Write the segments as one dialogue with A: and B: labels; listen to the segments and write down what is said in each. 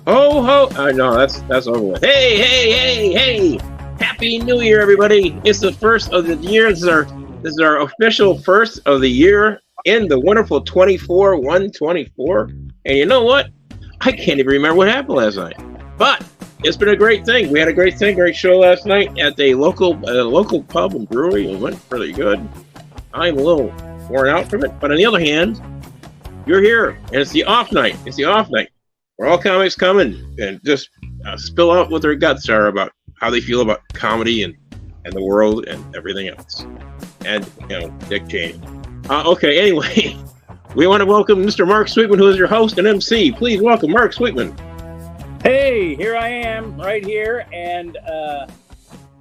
A: Ho ho! No, that's over with. Hey, hey, hey, hey! Happy New Year, everybody! It's the first of the year. This is our official first of the year in the wonderful 124. And you know what? I can't even remember what happened last night. But it's been a great thing. We had a great show last night at the local pub and brewery. It went pretty good. I'm a little worn out from it, but on the other hand, you're here, and it's the off night. It's the off night where all comics come and just spill out what their guts are about how they feel about comedy and the world and everything else. And, Dick Cheney. Okay, anyway, we want to welcome Mr. Mark Sweetman, who is your host and MC. Please welcome Mark Sweetman.
B: Hey, here I am, right here. And,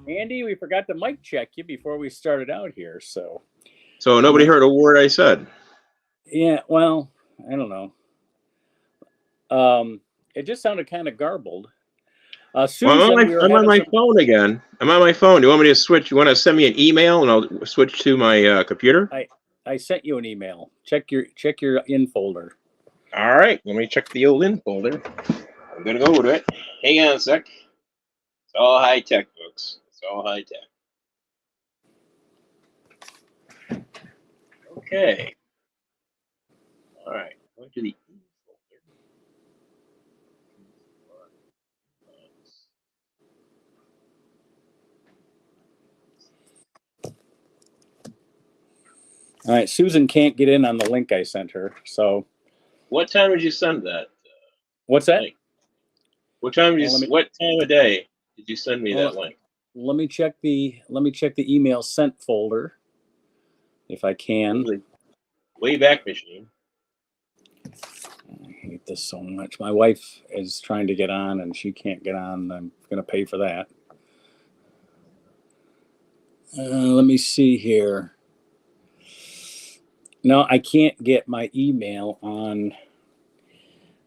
B: Andy, we forgot to mic check you before we started out here, so.
A: So nobody heard a word I said.
B: Yeah, well, I don't know. It just sounded kind of garbled. Susan,
A: I'm on my phone again. I'm on my phone. Do you want me to switch? You want to send me an email and I'll switch to my computer?
B: I sent you an email. Check your in folder.
A: All right, let me check the old in folder. I'm gonna go with it. Hang on a sec. It's all high tech, folks. It's all high tech. Okay. All right. Going to the in folder.
B: All right, Susan can't get in on the link I sent her. So,
A: what time did you send that?
B: What's that?
A: Link? What time of day did you send me that link?
B: Let me check the email sent folder, if I can.
A: Wayback Machine.
B: I hate this so much. My wife is trying to get on and she can't get on. I'm going to pay for that. Let me see here. No, I can't get my email on.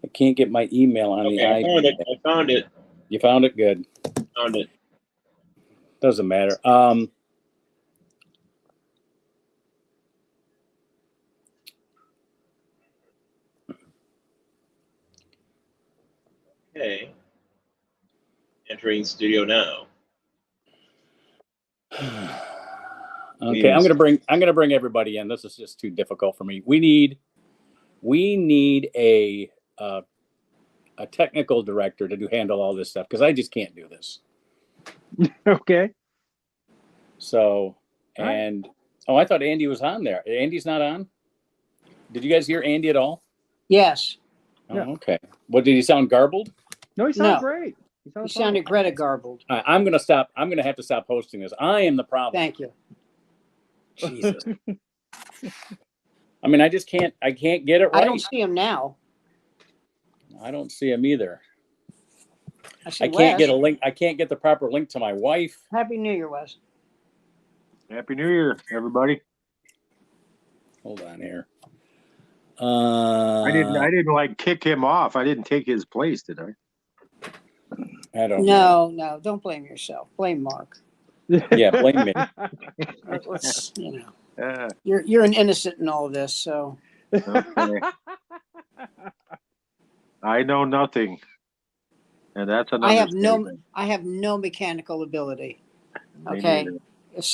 B: I can't get my email on the iPad.
A: I found it.
B: You found it? Good.
A: Found it.
B: Doesn't matter.
A: Okay. Entering studio now.
B: Okay, I'm gonna bring everybody in. This is just too difficult for me. We need a technical director to handle all this stuff because I just can't do this.
C: Okay.
B: So, I thought Andy was on there. Andy's not on? Did you guys hear Andy at all?
D: Yes.
B: Oh, yeah. Okay. What, did he sound garbled?
C: No, he sounded great.
D: He sounded Greta garbled.
B: Right, I'm gonna stop. I'm gonna have to stop hosting this. I am the problem.
D: Thank you.
B: Jesus. I mean, I can't get it right.
D: I don't see him now.
B: I don't see him either.
D: I
B: can't get a link. I can't get the proper link to my wife.
D: Happy New Year, Wes.
C: Happy New Year, everybody.
B: Hold on here.
C: I didn't kick him off. I didn't take his place, did I?
B: I don't know.
D: No, don't blame yourself. Blame Mark.
B: Yeah, blame me.
D: Let's, you're an innocent in all of this, so.
C: Okay. I know nothing, and that's another.
D: I have no mechanical ability. Okay, if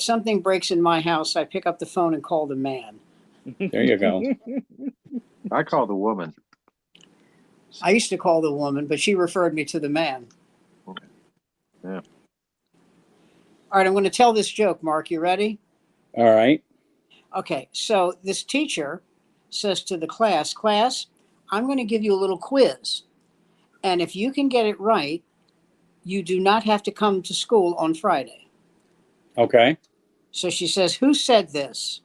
D: something breaks in my house, I pick up the phone and call the man.
B: There you go.
C: I call the woman.
D: I used to call the woman, but she referred me to the man.
C: Okay. Yeah.
D: All right, I'm going to tell this joke, Mark. You ready?
B: All right.
D: Okay, so this teacher says to the class, I'm going to give you a little quiz. And if you can get it right, you do not have to come to school on Friday.
B: Okay.
D: So she says, who said this?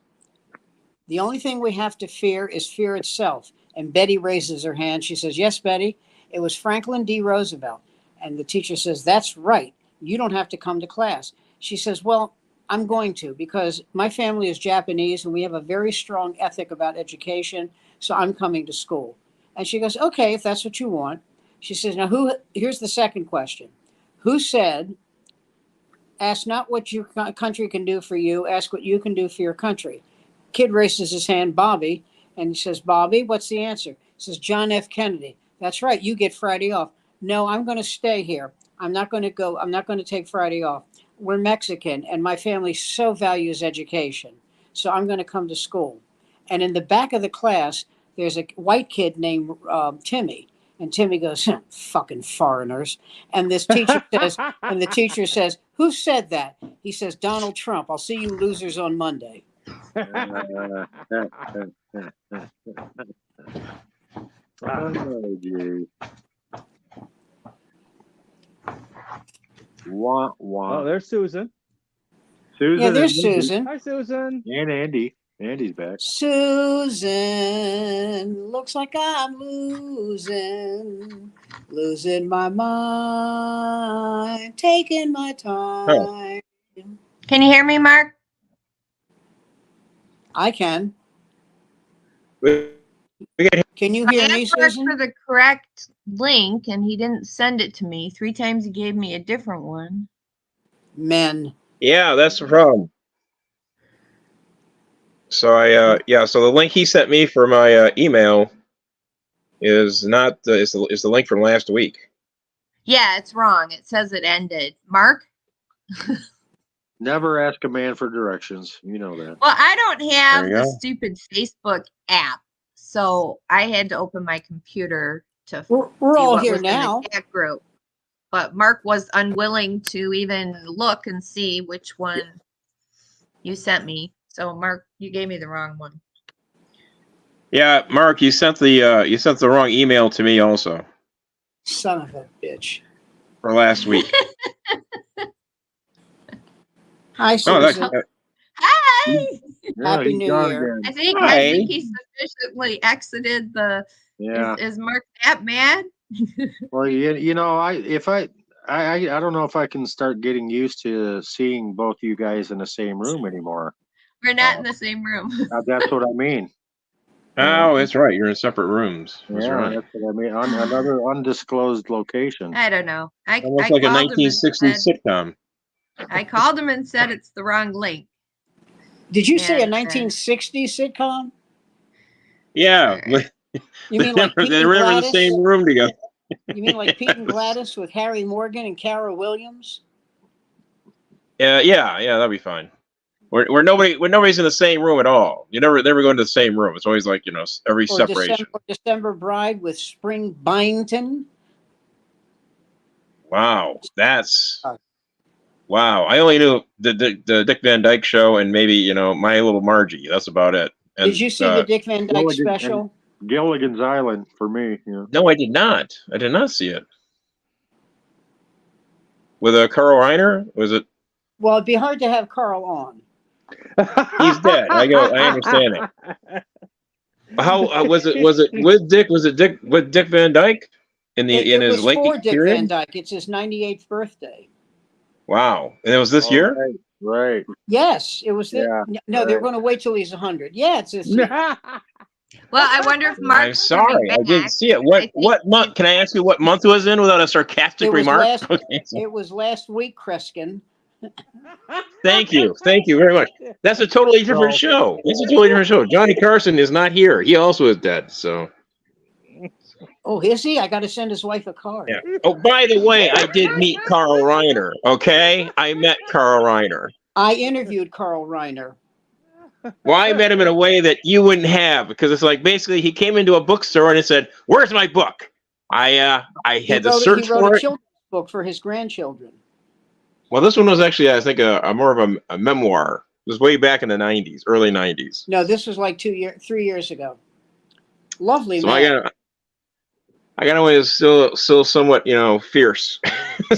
D: The only thing we have to fear is fear itself. And Betty raises her hand. She says, yes, Betty, it was Franklin D. Roosevelt. And the teacher says, that's right. You don't have to come to class. She says, well, I'm going to, because my family is Japanese and we have a very strong ethic about education. So I'm coming to school. And she goes, okay, if that's what you want. She says, now here's the second question. Who said, ask not what your country can do for you, ask what you can do for your country. Kid raises his hand, Bobby, and he says, Bobby, what's the answer? He says, John F. Kennedy. That's right. You get Friday off. No, I'm going to stay here. I'm not going to go. I'm not going to take Friday off. We're Mexican, and my family so values education. So I'm going to come to school. And in the back of the class, there's a white kid named Timmy. And Timmy goes, fucking foreigners. And this teacher says, and the teacher says, who said that? He says, Donald Trump. I'll see you losers on Monday.
C: Oh, gee. Wah, wah.
E: Oh, there's Susan.
C: Susan.
D: Yeah, there's Susan.
E: Hi, Susan.
C: And Andy. Andy's back.
D: Susan, looks like I'm losing my mind, taking my time.
F: Can you hear me, Mark?
D: I can.
A: We
D: Can you hear me,
F: I asked
D: Susan?
F: for the correct link, and he didn't send it to me. 3 times he gave me a different one.
D: Men.
A: Yeah, that's the problem. So so the link he sent me for my email is not is the link from last week.
F: Yeah, it's wrong. It says it ended. Mark?
C: Never ask a man for directions. You know that.
F: Well, I don't have
A: There you
F: the
A: go.
F: stupid Facebook app, so I had to open my computer to
D: We're
F: see
D: all
F: what
D: here
F: was
D: now.
F: in the chat group. But Mark was unwilling to even look and see which one you sent me. So Mark, you gave me the wrong one.
A: Yeah, Mark, you sent the wrong email to me also
D: Son of a bitch.
A: for last week.
D: Hi,
A: Oh, that's,
D: Susan.
F: Hi!
D: Happy
C: he's
D: New
C: gone
D: Year.
C: again.
F: I think
A: Hi.
F: he sufficiently exited the.
C: Yeah.
F: Is Mark that mad?
C: Well, you know, I don't know if I can start getting used to seeing both you guys in the same room anymore.
F: We're not in the same room.
C: That's what I mean.
A: oh, that's right. You're in separate rooms. That's
C: Yeah,
A: right.
C: that's what I mean. On another undisclosed location.
F: I don't know. I
A: Almost like a
F: called him and
A: 1960s
F: said,
A: sitcom.
F: I called him and said it's the wrong link.
D: Did you say a
F: And,
D: 1960s sitcom?
A: Yeah,
D: You mean like Pete
A: they
D: and
A: were never in the
D: Gladys?
A: same room together.
D: You mean like Pete and Gladys with Harry Morgan and Cara Williams?
A: Yeah, that'd be fine. Where nobody's in the same room at all. You never go into the same room. It's always like every
D: Or
A: separation.
D: December Bride with Spring Byington?
A: Wow, wow. I only knew the Dick Van Dyke Show and maybe My Little Margie. That's about it. And,
D: Did you see the Dick Van Dyke
C: Gilligan-
D: special?
C: Gilligan's Island for me. Yeah.
A: No, I did not. I did not see it. With Carl Reiner? Was it?
D: Well, it'd be hard to have Carl on.
A: He's dead. I understand it. How was it? Was it with Dick? Was it Dick with Dick Van Dyke in
D: It
A: his
D: was
A: late
D: for Dick
A: period?
D: Van Dyke. It's his 98th birthday.
A: Wow, and it was this year.
C: Right.
D: Yes, it was.
C: Yeah,
D: No, they're
C: right.
D: going to wait till he's 100. Yeah, it's this year.
F: Well, I wonder if Mark.
A: I'm sorry, I didn't see it. What month? Can I ask you what month it was in without a sarcastic
D: It was
A: remark?
D: last-
A: Okay, so
D: It was last week, Kreskin.
A: thank you very much. That's a totally different show. It's a totally different show. Johnny Carson is not here. He also is dead. So
D: Oh, is he? I got to send his wife a card.
A: yeah. Oh, by the way, I did meet Carl Reiner. Okay, I met Carl Reiner.
D: I interviewed Carl Reiner.
A: Well, I met him in a way that you wouldn't have, because it's like basically he came into a bookstore and he said, "Where's my book?" I had to search
D: he wrote
A: for
D: a
A: it.
D: children's book for his grandchildren.
A: Well, this one was actually, I think, a more of a memoir. It was way back in the '90s, early '90s.
D: No, this was like 3 years ago. Lovely
A: So
D: man.
A: I got away as still somewhat, fierce.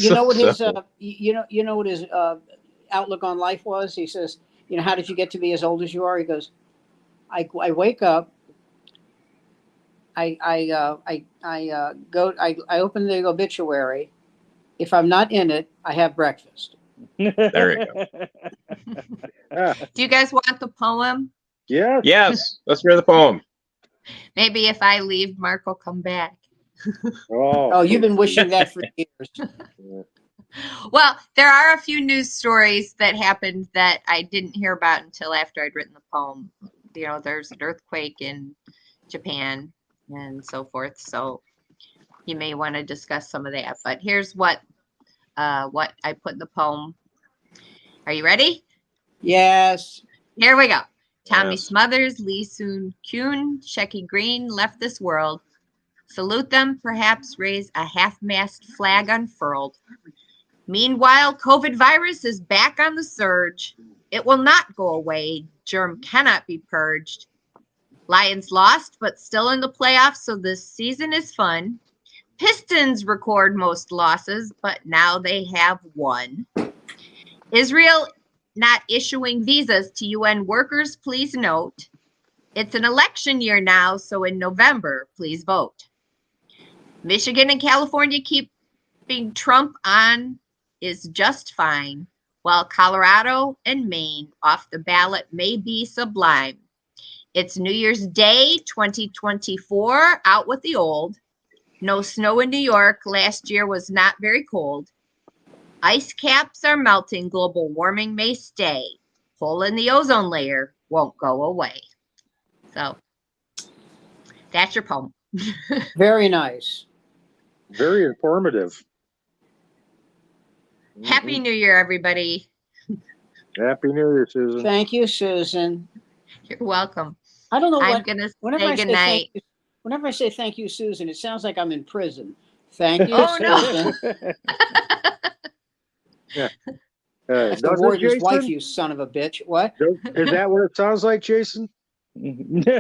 D: You know what his you know what his outlook on life was? He says, how did you get to be as old as you are? He goes, I wake up, I open the obituary. If I'm not in it, I have breakfast.
A: There you go.
F: Do you guys want the poem?
C: Yeah.
A: Yes, let's hear the poem.
F: Maybe if I leave, Mark will come back.
D: Oh, you've been wishing that for years.
F: Well, there are a few news stories that happened that I didn't hear about until after I'd written the poem. There's an earthquake in Japan and so forth. So you may want to discuss some of that. But here's what I put in the poem. Are you ready?
D: Yes.
F: Here we go. Tommy
C: Yes.
F: Smothers, Lee Soon Kyun, Shecky Green left this world. Salute them, perhaps raise a half-mast flag unfurled. Meanwhile, COVID virus is back on the surge. It will not go away. Germ cannot be purged. Lions lost, but still in the playoffs, so this season is fun. Pistons record most losses, but now they have won. Israel not issuing visas to UN workers, please note. It's an election year now, so in November, please vote. Michigan and California keeping Trump on is just fine, while Colorado and Maine off the ballot may be sublime. It's New Year's Day 2024, out with the old. No snow in New York. Last year was not very cold. Ice caps are melting. Global warming may stay. Hole in the ozone layer won't go away. So that's your poem.
D: Very nice.
C: Very informative.
F: Happy New Year, everybody.
C: Happy New Year, Susan.
D: Thank you, Susan.
F: You're welcome.
D: I don't know
F: I'm
D: what.
F: going to
D: Whenever
F: say
D: I say
F: goodnight.
D: thank you, whenever I say thank you, Susan, it sounds like I'm in prison. Thank you,
F: Oh, no.
D: Susan.
C: Yeah.
D: That's the
C: Does it,
D: warden's wife,
C: Jason?
D: you son of a bitch. What?
C: Is that what it sounds like, Jason?
F: Everybody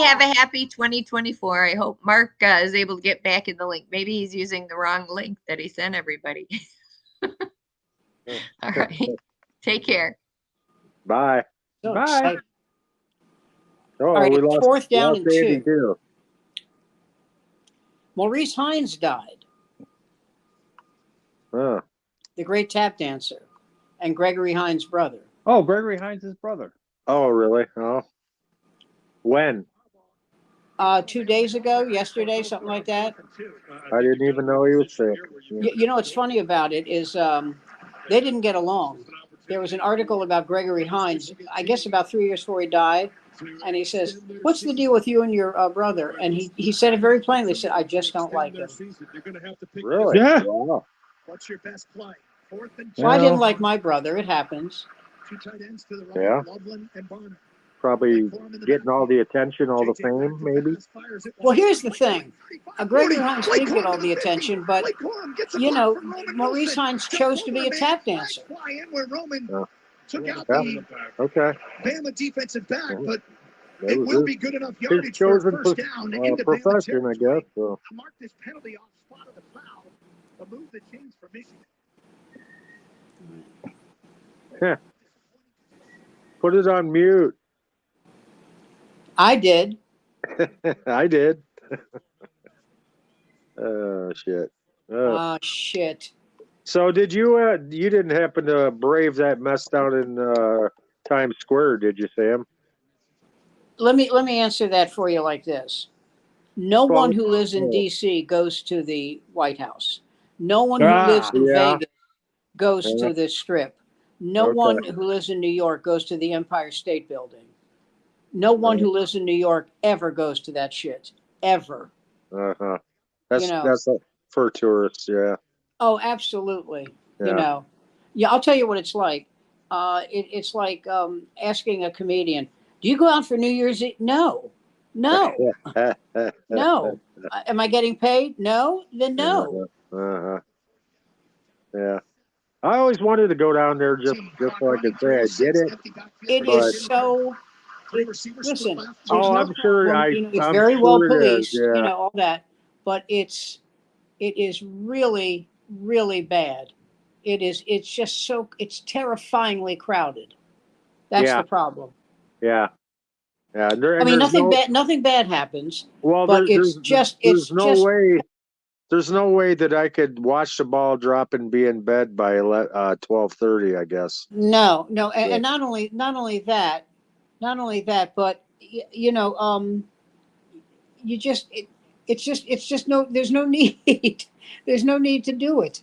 F: have a happy 2024. I hope Mark is able to get back in the link. Maybe he's using the wrong link that he sent everybody. All right. Take care.
C: Bye.
D: So
B: Bye.
D: excited.
C: Oh,
D: All right,
C: we
D: it's
C: lost,
D: 4th down
C: lost
D: and
C: Andy
D: 2.
C: too.
D: Maurice Hines died,
C: Oh,
D: the great tap dancer, and Gregory Hines' brother.
B: Oh, Gregory Hines' brother.
C: oh, really? Oh, when?
D: 2 days ago, yesterday, something like that.
C: I didn't even know he was sick.
D: You know what's funny about it is they didn't get along. There was an article about Gregory Hines, I guess about 3 years before he died, and he says, "What's the deal with you and your brother?" And he said it very plainly. He said, "I just don't like him."
C: Really?
B: Yeah.
C: Wow.
E: What's your best play? 4th and
D: Well, I didn't
B: Well,
D: like my brother. It happens.
E: 2 tight ends to the right.
C: Yeah.
E: Loveland and Bonner.
C: Probably getting all the attention, all the fame, maybe.
D: Well, here's the thing. Gregory Hines did get all the attention, but, you know, Maurice Hines chose to be a tap dancer.
E: Took out
C: Yeah.
E: the
C: Okay.
E: Bama defensive back, but
C: That
E: it
C: was
E: will
C: his,
E: be good enough
C: his
E: yardage for a
C: chosen
E: first down into Bama
C: profession, I
E: territory.
C: guess. So.
E: Mark this penalty off spot of the foul. A move that changed for Michigan.
C: Yeah. Put it on mute.
D: I did.
C: I did. Oh shit.
D: Oh, shit.
C: So did you? You didn't happen to brave that mess down in Times Square, did you, Sam?
D: Let me answer that for you like this. No
C: Well,
D: one who lives in
C: yeah.
D: D.C. goes to the White House. No one who
B: Ah,
D: lives in
C: yeah.
D: Vegas goes
C: Yeah.
D: to the Strip. No
C: Okay.
D: one who lives in New York goes to the Empire State Building. No one who lives in New York ever goes to that shit. Ever.
C: Uh-huh. That's
D: You know.
C: that's for tourists, yeah.
D: Oh, absolutely.
C: Yeah.
D: You know. Yeah, I'll tell you what it's like. It's like asking a comedian, "Do you go out for New Year's Eve?" No. No. No. Am I getting paid? No. Then no.
C: Uh-huh. Yeah. I always wanted to go down there just so I could say I did it.
D: It
C: But-
D: is so. Listen, there's
C: Oh,
D: no
C: I'm sure.
D: problem, you know, it's
C: I'm
D: very
C: sure
D: well
C: it is,
D: policed,
C: yeah.
D: you know, all that, but it is really, really bad. It's just so, it's terrifyingly crowded. That's
C: Yeah.
D: the problem.
C: Yeah. Yeah.
D: I mean, nothing bad happens,
C: Well,
D: but
C: there's
D: it's
C: no
D: just,
C: way. There's no way that I could watch the ball drop and be in bed by 12:30. I guess.
D: no,
C: Yeah.
D: and not only that, but you know, you just, it's just no, there's no need, there's no need to do it.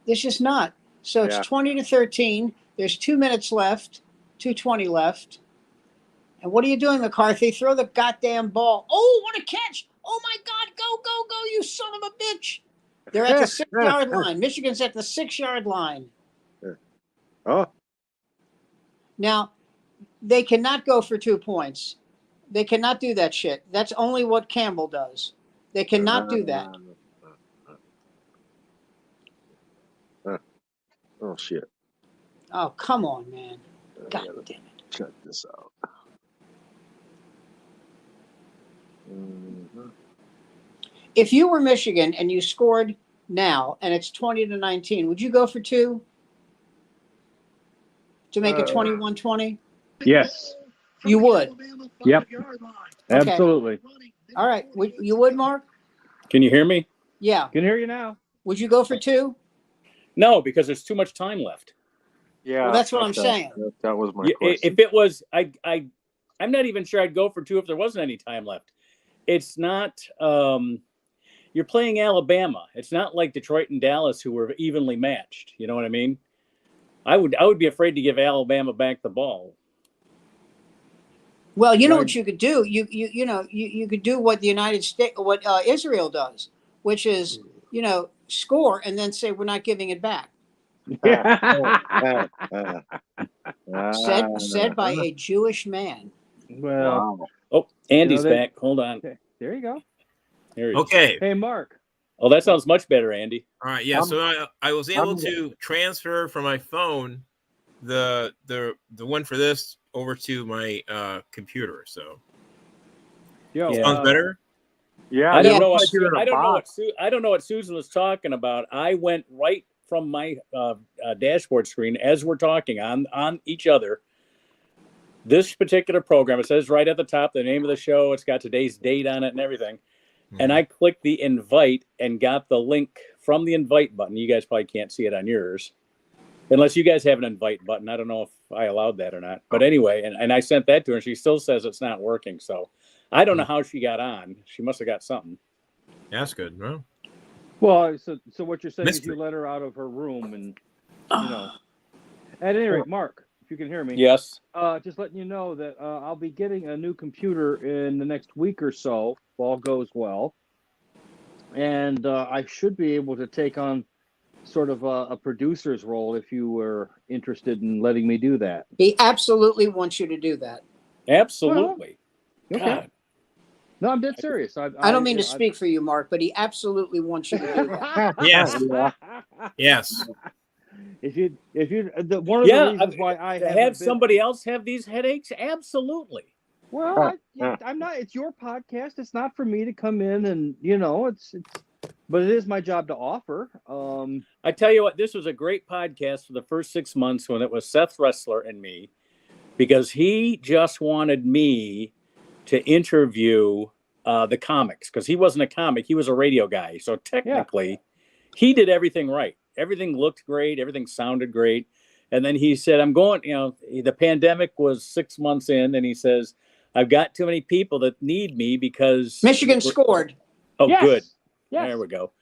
D: There's just not. So it's
C: Yeah.
D: 20-13. There's 2 minutes left, 2:20 left. And what are you doing, McCarthy? Throw the goddamn ball. Oh, what a catch. Oh my God, go, go, you son of a bitch. They're at the 6-yard line. Michigan's at the 6-yard line.
C: Oh,
D: Now, they cannot go for 2 points. They cannot do that shit. That's only what Campbell does. They cannot do that.
C: Oh, shit.
D: Oh, come on, man. God damn it.
C: Check this out. Mhm.
D: If you were Michigan and you scored now and it's 20-19, would you go for 2 to make it 21-20?
G: Yes.
D: You would.
G: Yep.
D: Okay.
G: Absolutely.
D: All right. You would, Mark?
B: Can you hear me?
D: Yeah.
G: Can hear you now.
D: Would you go for 2?
B: No, because there's too much time left.
C: Yeah.
D: Well, that's what I'm
C: okay.
D: saying.
C: That was my question.
B: If it was, I'm not even sure I'd go for 2 if there wasn't any time left. It's not. You're playing Alabama. It's not like Detroit and Dallas who were evenly matched. You know what I mean? I would be afraid to give Alabama back the ball.
D: Well, you know
G: Right.
D: what you could do? You could do what the United States, what Israel does, which is, score and then say we're not giving it back. Said by a Jewish man.
G: Well,
C: Wow.
B: Oh, Andy's
G: they-
B: back. Hold on.
G: there you go.
B: Here he is.
H: Okay.
G: Hey, Mark.
B: Oh, that sounds much better, Andy.
H: All right. Yeah. So I was able to transfer from my phone the one for this over to my computer. So
G: Yo,
B: Yeah.
H: sounds better.
C: Yeah.
B: I don't
D: Yeah.
B: know what
C: Like you're in a
B: I don't know what
C: box.
B: I don't know what Susan was talking about. I went right from my dashboard screen as we're talking on each other. This particular program, it says right at the top the name of the show. It's got today's date on it and everything. And I clicked the invite and got the link from the invite button. You guys probably can't see it on yours, unless you guys have an invite button. I don't know if I allowed that or not. But anyway, and I sent that to her, and she still says it's not working. So I don't know how she got on. She must have got something.
H: That's good.
G: well, so what you're saying is
H: Mystery.
G: you let her out of her room, and At any rate, Mark, if you can hear me.
B: Yes.
G: Just letting you know that I'll be getting a new computer in the next week or so, if all goes well. And I should be able to take on sort of a producer's role if you were interested in letting me do that.
D: He absolutely wants you to do that.
B: Absolutely.
G: Okay.
B: God.
G: No, I'm dead serious.
D: I don't mean to speak for you, Mark, but he absolutely wants you to do that.
H: Yes.
C: Yeah.
H: Yes.
G: One of the reasons why I
B: to
G: haven't
B: have
G: been-
B: somebody else have these headaches, absolutely.
G: Well, I'm not. It's your podcast. It's not for me to come in and but it is my job to offer.
B: I tell you what, this was a great podcast for the first 6 months when it was Seth Ressler and me, because he just wanted me to interview the comics, because he wasn't a comic, he was a radio guy. So technically, he did everything right. Everything looked great. Everything sounded great. And then he said, I'm going, the pandemic was 6 months in, and he says, I've got too many people that need me because
D: Michigan scored.
B: Oh,
G: Yes.
B: good.
G: Yes.
B: There we go.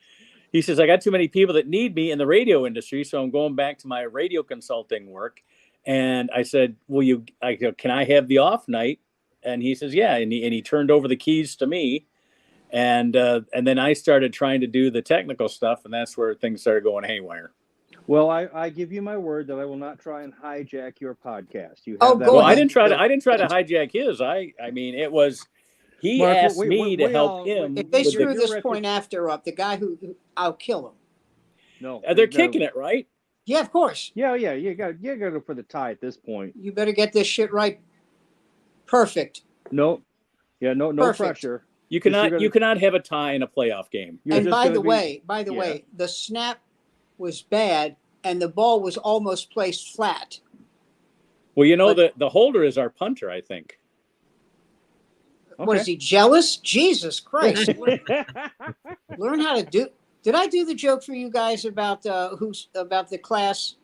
B: He says, I got too many people that need me in the radio industry, so I'm going back to my radio consulting work. And I said, can I have the off night? And he says, yeah. And he turned over the keys to me. And then I started trying to do the technical stuff, and that's where things started going haywire.
G: Well, I give you my word that I will not try and hijack your podcast. You
D: Oh,
G: have that
D: go
B: Well,
G: on-
B: I
D: ahead.
B: didn't try to hijack his. I mean, it was he
G: Mark,
B: asked
G: we-
B: me
G: we-
B: to
G: we
B: help
G: all-
B: him.
D: If they
B: with
D: screw
B: the,
D: this
G: repu-
D: point after up, the guy who I'll kill him.
G: No,
B: they're kicking it, right?
D: Yeah, of course.
G: Yeah, you got to go for the tie at this point.
D: You better get this shit right. Perfect.
G: No, no
D: Perfect.
G: pressure.
B: You
G: You're
B: cannot
G: gonna-
B: you cannot have a tie in a playoff game.
G: You're
D: And
G: just
D: by
G: gonna
D: the
G: be-
D: way, the snap was bad and the ball was almost placed flat.
B: Well,
D: But-
B: the holder is our punter, I think.
D: What is he, jealous? Jesus Christ.
G: Okay.
D: Learn how to do. Did I do the joke for you guys about about the class?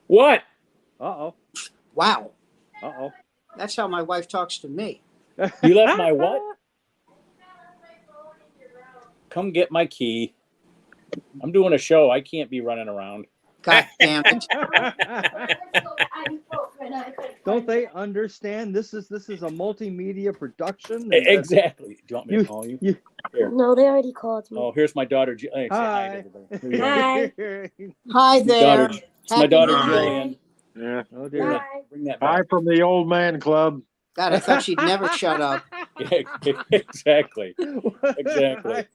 B: What?
G: Uh-oh.
D: Wow.
G: Uh-oh.
D: That's how my wife talks to me.
B: You left my what? Come get my key. I'm doing a show. I can't be running around.
D: God damn it.
G: Don't they understand? This is a multimedia production. and
B: Exactly. Do you want me to call you? Here.
I: No, they already called me.
B: Oh, here's my daughter. Hey, say hi to everybody.
I: Hi.
D: Hi there.
B: It's my daughter
D: Happy New Year.
B: Jillian.
C: Yeah.
G: Oh dear.
B: Bring that
C: Hi
B: back.
C: from the old man club.
D: God, I thought she'd never shut up.
B: Yeah, exactly. Exactly.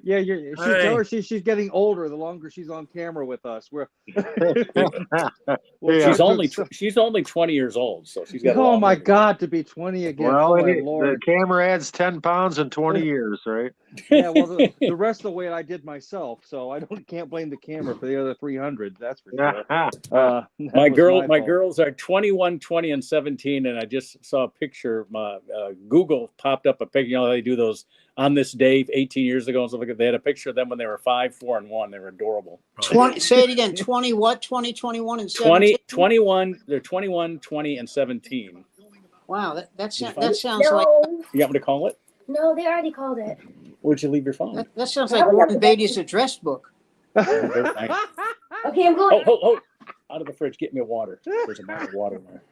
G: Yeah, she tell her she's getting older the longer she's on camera with us.
B: She's only 20 years old, so she's got.
G: Oh my God, to be 20 again!
C: Well,
G: Oh my
C: the
G: Lord!
C: camera adds 10 pounds in 20 years, right?
G: Yeah, well, the rest of the weight I did myself, so I can't blame the camera for the other 300. That's for sure.
B: My girls are 21, 20, and 17, and I just saw a picture. Google popped up a picture. You know, they do those on this day 18 years ago and stuff like that. They had a picture of them when they were 5, 4, and 1. They were adorable.
D: 20. Say it again. 20 what? 20, 21, and 17?
B: 21. They're 21, 20, and 17.
D: Wow, that sounds
I: No.
D: like
B: You want me to call it?
I: No, they already called it.
B: Where'd you leave your phone?
D: that sounds like Warren Beatty's address book.
I: Okay, I'm going.
B: Oh! Out of the fridge, get me a water. There's a bottle of water in there.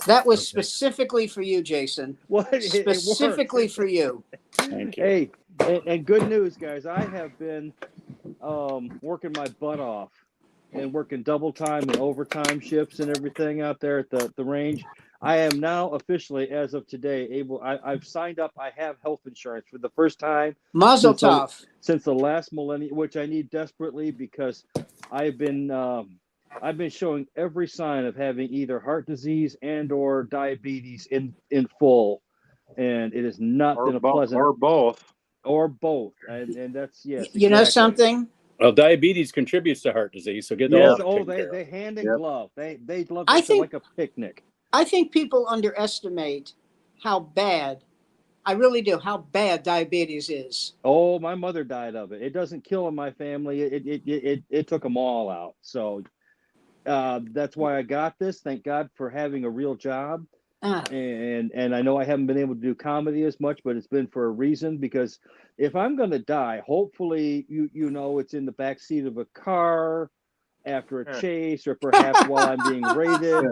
D: That was specifically for you, Jason.
G: What?
D: Specifically for you.
B: Thank you.
G: Hey, and good news, guys. I have been working my butt off and working double time and overtime shifts and everything out there at the range. I am now officially, as of today, I've signed up. I have health insurance for the first time.
D: Mazel tov.
G: Since the last millennium, which I need desperately because I've been showing every sign of having either heart disease and or diabetes in full, and it has not been a pleasant.
C: Or both.
G: And that's yes.
D: You know something?
B: Well, diabetes contributes to heart disease, so get
G: Yes.
B: that.
G: Oh, they hand in glove. They love
D: I
G: it
D: think-
G: like a picnic.
D: I think people underestimate how bad, I really do, how bad diabetes is.
G: Oh, my mother died of it. It doesn't kill in my family. It took them all out. So that's why I got this. Thank God for having a real job. And I know I haven't been able to do comedy as much, but it's been for a reason, because if I'm going to die, hopefully, you know, it's in the back seat of a car after a chase, or perhaps while I'm being raided.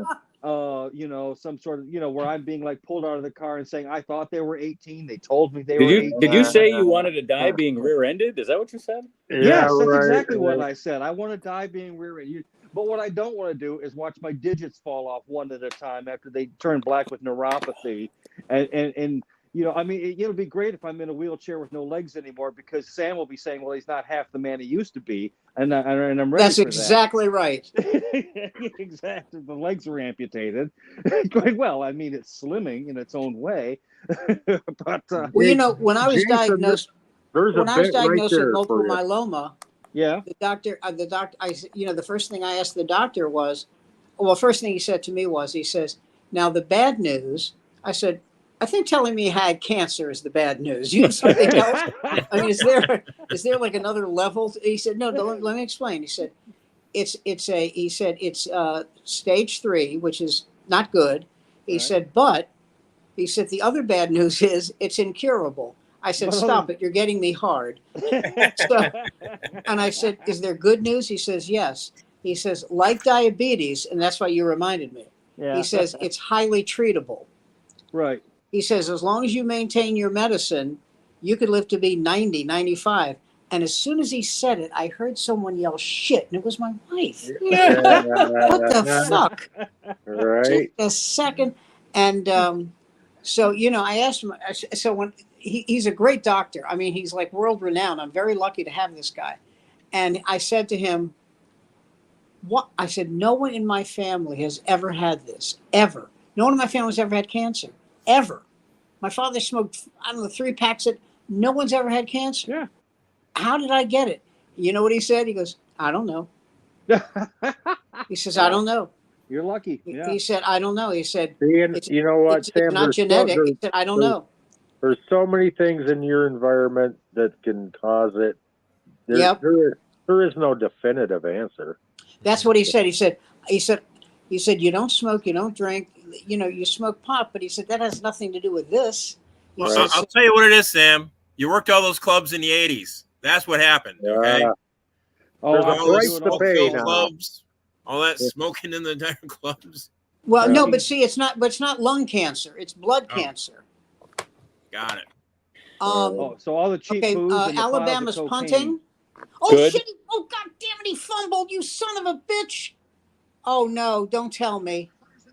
G: You know, some sort of, you know, where I'm being like pulled out of the car and saying, I thought they were 18. They told me they were 18.
B: Did you say you wanted to die being rear-ended? Is that what you said?
G: Yes, that's exactly what I said. I want to die being rear-ended. But what I don't want to do is watch my digits fall off one at a time after they turn black with neuropathy. And you know, I mean, it'll be great if I'm in a wheelchair with no legs anymore, because Sam will be saying, well, he's not half the man he used to be. And I'm ready
D: That's
G: for
D: exactly right.
G: Exactly. The legs are amputated. Going, well, I mean, it's slimming in its own way. But
D: well, you know, when I was diagnosed,
C: with
D: multiple myeloma,
G: yeah,
D: the doctor, the first thing I asked the doctor was, well, first thing he said to me was, he says, now the bad news, I said, I think telling me I had cancer is the bad news. You know something else? I mean, is there like another level? He said, no, let me explain. He said, it's stage 3, which is not good. He said, but he said, the other bad news is it's incurable. I said, stop it. You're getting me hard. And I said, is there good news? He says, yes. He says, like diabetes, and that's why you reminded me.
G: Yeah.
D: He says, it's highly treatable.
G: Right.
D: He says, as long as you maintain your medicine, you could live to be 90, 95. And as soon as he said it, I heard someone yell, shit. And it was my wife. What the fuck?
C: Right.
D: Just a second. And so, you know, I asked him, so when he's a great doctor. I mean, he's like world renowned. I'm very lucky to have this guy. And I said to him, what? I said, no one in my family has ever had this, ever. No one in my family has ever had cancer, ever. My father smoked, I don't know, 3 packs. No one's ever had cancer.
G: Yeah.
D: How did I get it? You know what he said? He goes, I don't know. He says, I don't know.
G: You're lucky. Yeah.
D: He said, I don't know. He said,
C: you know what,
D: it's
C: Sam?
D: not genetic. He said, I don't know.
C: There's so many things in your environment that can cause it. There is no definitive answer.
D: That's what he said. He said, you don't smoke, you don't drink, you know, you smoke pot, but he said that has nothing to do with this.
H: Well, I'll tell you what it is, Sam. You worked all those clubs in the 80s. That's what happened. Okay.
G: Oh,
C: There's a
H: all those
C: price to pay
H: smoke-filled
C: now.
H: clubs, all that smoking in the different clubs.
D: Well, no, but see, it's not lung cancer. It's blood cancer.
H: Got it.
G: So all the cheap
D: Okay,
G: booze and the
D: Alabama's
G: piles of cocaine.
D: punting. Oh,
B: Good.
D: shit. Oh, God damn it. He fumbled, you son of a bitch. Oh, no. Don't tell me.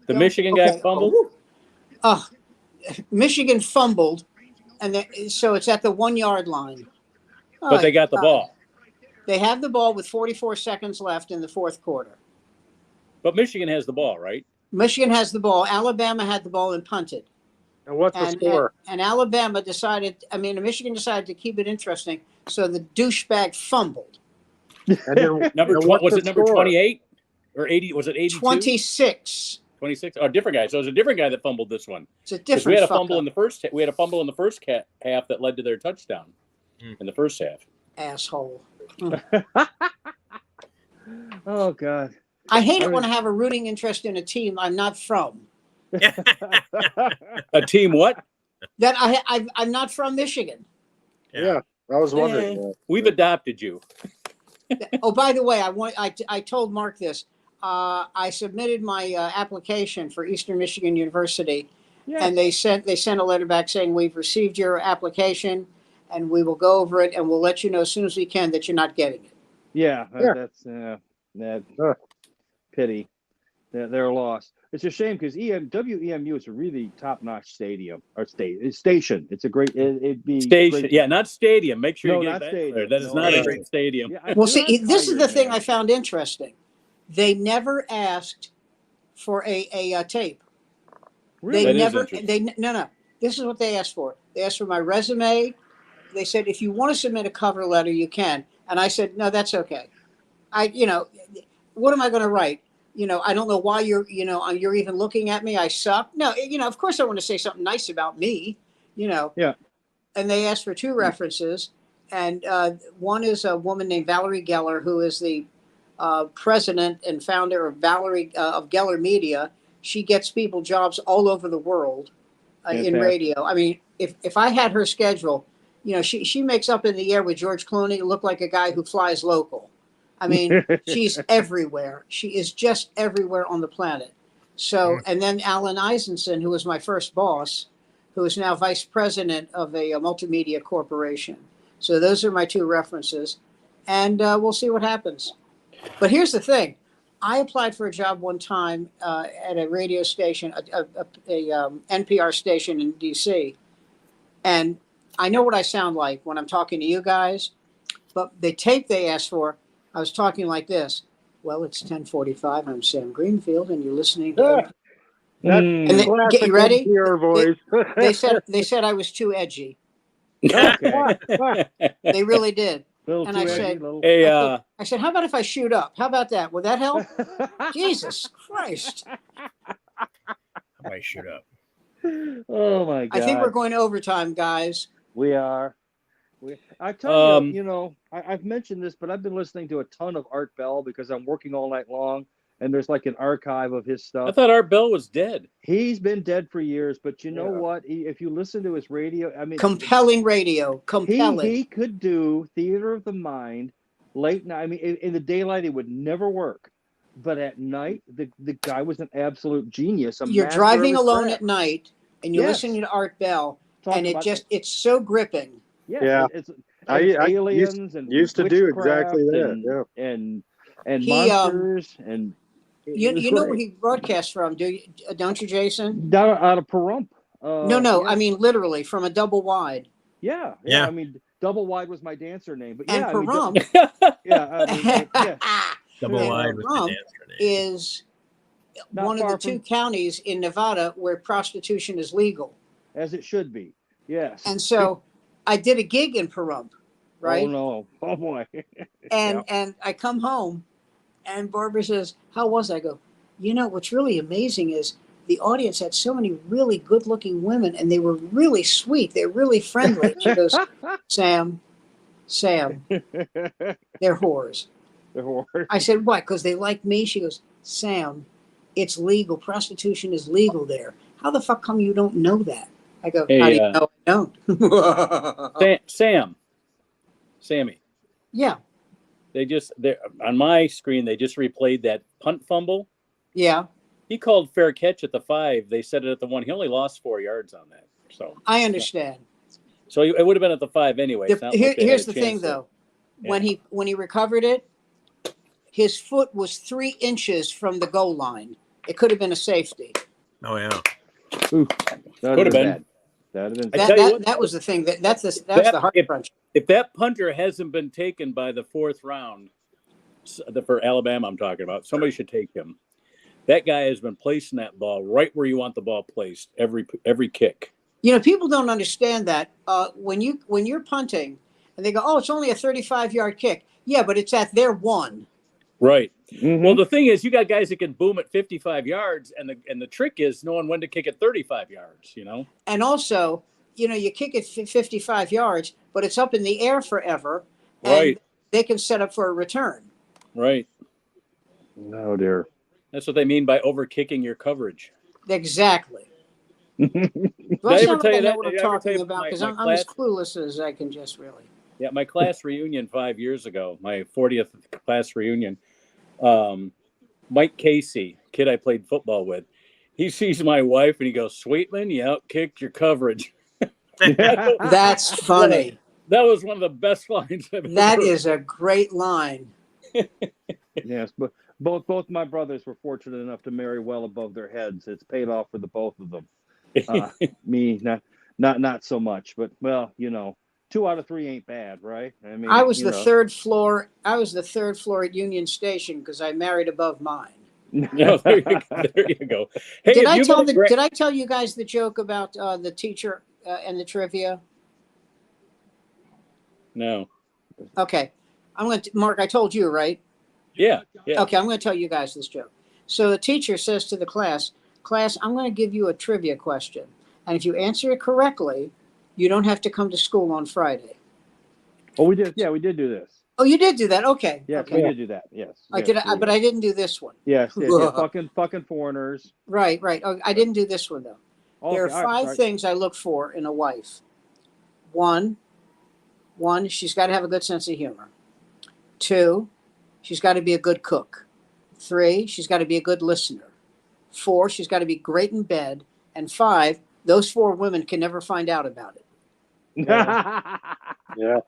B: The Michigan guy fumbled?
D: Michigan fumbled, and so it's at the 1 yard line.
B: But they got the ball.
D: They have the ball with 44 seconds left in the fourth quarter.
B: But Michigan has the ball, right?
D: Michigan has the ball. Alabama had the ball and punted.
C: And what's the score?
D: And Alabama Michigan decided to keep it interesting, so the douchebag fumbled.
B: Number 28 or 80? Was it 82?
D: 26.
B: 26. Oh, different guy. So it was a different guy that fumbled this one.
D: It's a different.
B: We had a fumble in the first. We had a fumble in the first half that led to their touchdown in the first half.
D: Asshole.
G: Oh God.
D: I hate it when I have a rooting interest in a team I'm not from.
B: A team what?
D: That I'm not from Michigan.
C: Yeah, I was wondering.
B: We've adopted you.
D: Oh, by the way, I told Mark this. I submitted my application for Eastern Michigan University, and they sent a letter back saying we've received your application, and we will go over it, and we'll let you know as soon as we can that you're not getting it.
G: Yeah, that's pity. They're lost. It's a shame because WEMU is a really top-notch stadium or station. It's a great it'd be
B: station.
G: Great.
B: Yeah, not stadium. Make sure you
G: not
B: get
G: stadium.
B: there. That is not a great stadium.
G: Yeah,
D: well, see, this is the thing I found interesting. They never asked for a tape.
G: Really?
D: They never. No. This is what they asked for. They asked for my resume. They said if you want to submit a cover letter, you can. And I said no, that's okay. What am I going to write? I don't know why you're even looking at me. I suck. No, of course I want to say something nice about me,
G: Yeah.
D: And they asked for 2 references. And one is a woman named Valerie Geller, who is the president and founder of of Geller Media. She gets people jobs all over the world in radio. I mean, if I had her schedule, she makes Up in the Air with George Clooney look like a guy who flies local. I mean, she's everywhere. She is just everywhere on the planet. So, and then Alan Eisenson, who was my first boss, who is now vice president of a multimedia corporation. So those are my 2 references, and we'll see what happens. But here's the thing. I applied for a job one time at a radio station, a NPR station in D.C., and I know what I sound like when I'm talking to you guys, but the tape they asked for, I was talking like this. Well, it's 10:45. I'm Sam Greenfield, and you're listening to. And get you ready?
C: Voice.
D: They said I was too edgy.
G: Okay.
D: They really did.
G: And
D: I said,
B: "Hey,
D: I said, how about if I shoot up? How about that? Would that help?" Jesus Christ!
H: I shoot up.
G: Oh my God!
D: I think we're going to overtime, guys.
G: We are. I tell you, I've mentioned this, but I've been listening to a ton of Art Bell because I'm working all night long, and there's like an archive of his stuff.
B: I thought Art Bell was dead.
G: He's been dead for years, but you know what? If you listen to his radio, I mean,
D: compelling radio, compelling.
G: He could do theater of the mind late night. I mean, in the daylight, it would never work, but at night, the guy was an absolute genius.
D: You're driving alone at night, and you're listening to Art Bell, and it's so gripping.
G: Yeah, it's aliens and
C: used to do exactly that.
G: And monsters and
D: you know where he broadcasts from, don't you, Jason?
G: Down out of Pahrump.
D: No, yeah. I mean literally from a double wide.
G: Yeah. I mean, double wide was my dancer name, but
D: and Pahrump.
H: Double wide was my dancer name.
D: Is
G: not
D: one of the 2 counties in Nevada where prostitution is legal,
G: as it should be. Yes.
D: And so I did a gig in Pahrump, right?
G: Oh no! Oh boy!
D: And I come home, and Barbara says, "How was I?" I go, what's really amazing is the audience had so many really good-looking women, and they were really sweet. They're really friendly. She goes, Sam, they're whores.
G: They're whores.
D: I said, "What? Because they like me?" She goes, "Sam, it's legal. Prostitution is legal there. How the fuck come you don't know that?" I go,
B: "Hey,
D: how do you know I don't?"
B: Sammy.
D: Yeah.
B: They on my screen, they just replayed that punt fumble.
D: Yeah.
B: he called fair catch at the 5. They said it at the 1. He only lost 4 yards on that. So
D: I understand.
B: So it would have been at the 5 anyway.
D: Here's the thing, though. When he recovered it, his foot was 3 inches from the goal line. It could have been a safety.
H: Oh yeah.
G: Ooh,
B: Could have been.
D: That was the thing. That's the heart crunch.
B: If that punter hasn't been taken by the 4th round, for Alabama, I'm talking about, somebody should take him. That guy has been placing that ball right where you want the ball placed every kick.
D: You know, people don't understand that when you're punting, and they go, "Oh, it's only a 35-yard kick." Yeah, but it's at their 1.
B: Right. Mm-hmm. Well, the thing is, you got guys that can boom at 55 yards, and the trick is knowing when to kick at 35 yards. You know. And
D: also, you know, you kick it 55 yards, but it's up in the air forever, and
B: right?
D: They can set up for a return.
B: Right.
G: Oh dear.
B: That's what they mean by over kicking your coverage.
D: Exactly.
B: Did I ever tell you that?
D: What I'm talking about, because I'm as clueless as I can just really.
B: Yeah, my class reunion 5 years ago, my 40th class reunion. Mike Casey, kid I played football with, he sees my wife and he goes, "Sweetman, you outkicked your coverage."
D: That's funny.
B: That was one of the best lines I've ever
D: That
B: heard.
D: is a great line.
G: Yes, but both my brothers were fortunate enough to marry well above their heads. It's paid off for the both of them. Me, not so much, but well, you know, 2 out of 3 ain't bad, right? I mean,
D: I was the third floor at Union Station because I married above mine.
B: No, there you go. Hey,
D: did I tell you guys the joke about the teacher and the trivia?
B: No.
D: Okay, Mark. I told you, right?
B: Yeah.
D: Okay, I'm going to tell you guys this joke. So the teacher says to the class, I'm going to give you a trivia question, and if you answer it correctly, you don't have to come to school on Friday.
G: Oh, we did. Yeah, we did do this.
D: Oh, you did do that. Okay.
G: Yes,
D: okay.
G: we did do that. Yes.
D: But I didn't do this one.
G: Yes. Fucking foreigners.
D: Right. Oh, I didn't do this one though. Okay, there are 5 things I look for in a wife. One, she's got to have a good sense of humor. 2, she's got to be a good cook. 3, she's got to be a good listener. 4, she's got to be great in bed. And 5, those 4 women can never find out about it.
C: Yeah.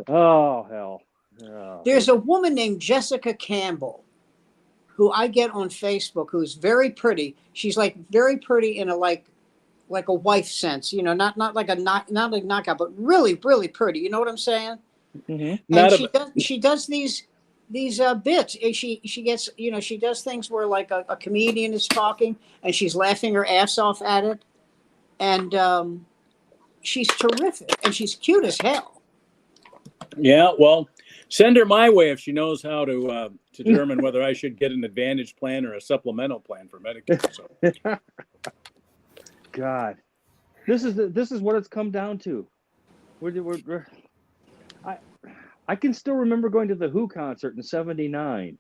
G: Oh, hell. Oh.
D: There's a woman named Jessica Campbell who I get on Facebook who's very pretty. She's like very pretty in a like a wife sense, you know, not like a knockout, but really, really pretty. You know what I'm saying?
G: Mm-hmm.
D: And she does these bits. And she gets, you know, she does things where like a comedian is talking and she's laughing her ass off at it. And she's terrific and she's cute as hell.
B: Yeah, well, send her my way if she knows how to determine whether I should get an advantage plan or a supplemental plan for Medicare. So.
G: God, this is what it's come down to. I can still remember going to the Who concert in '79.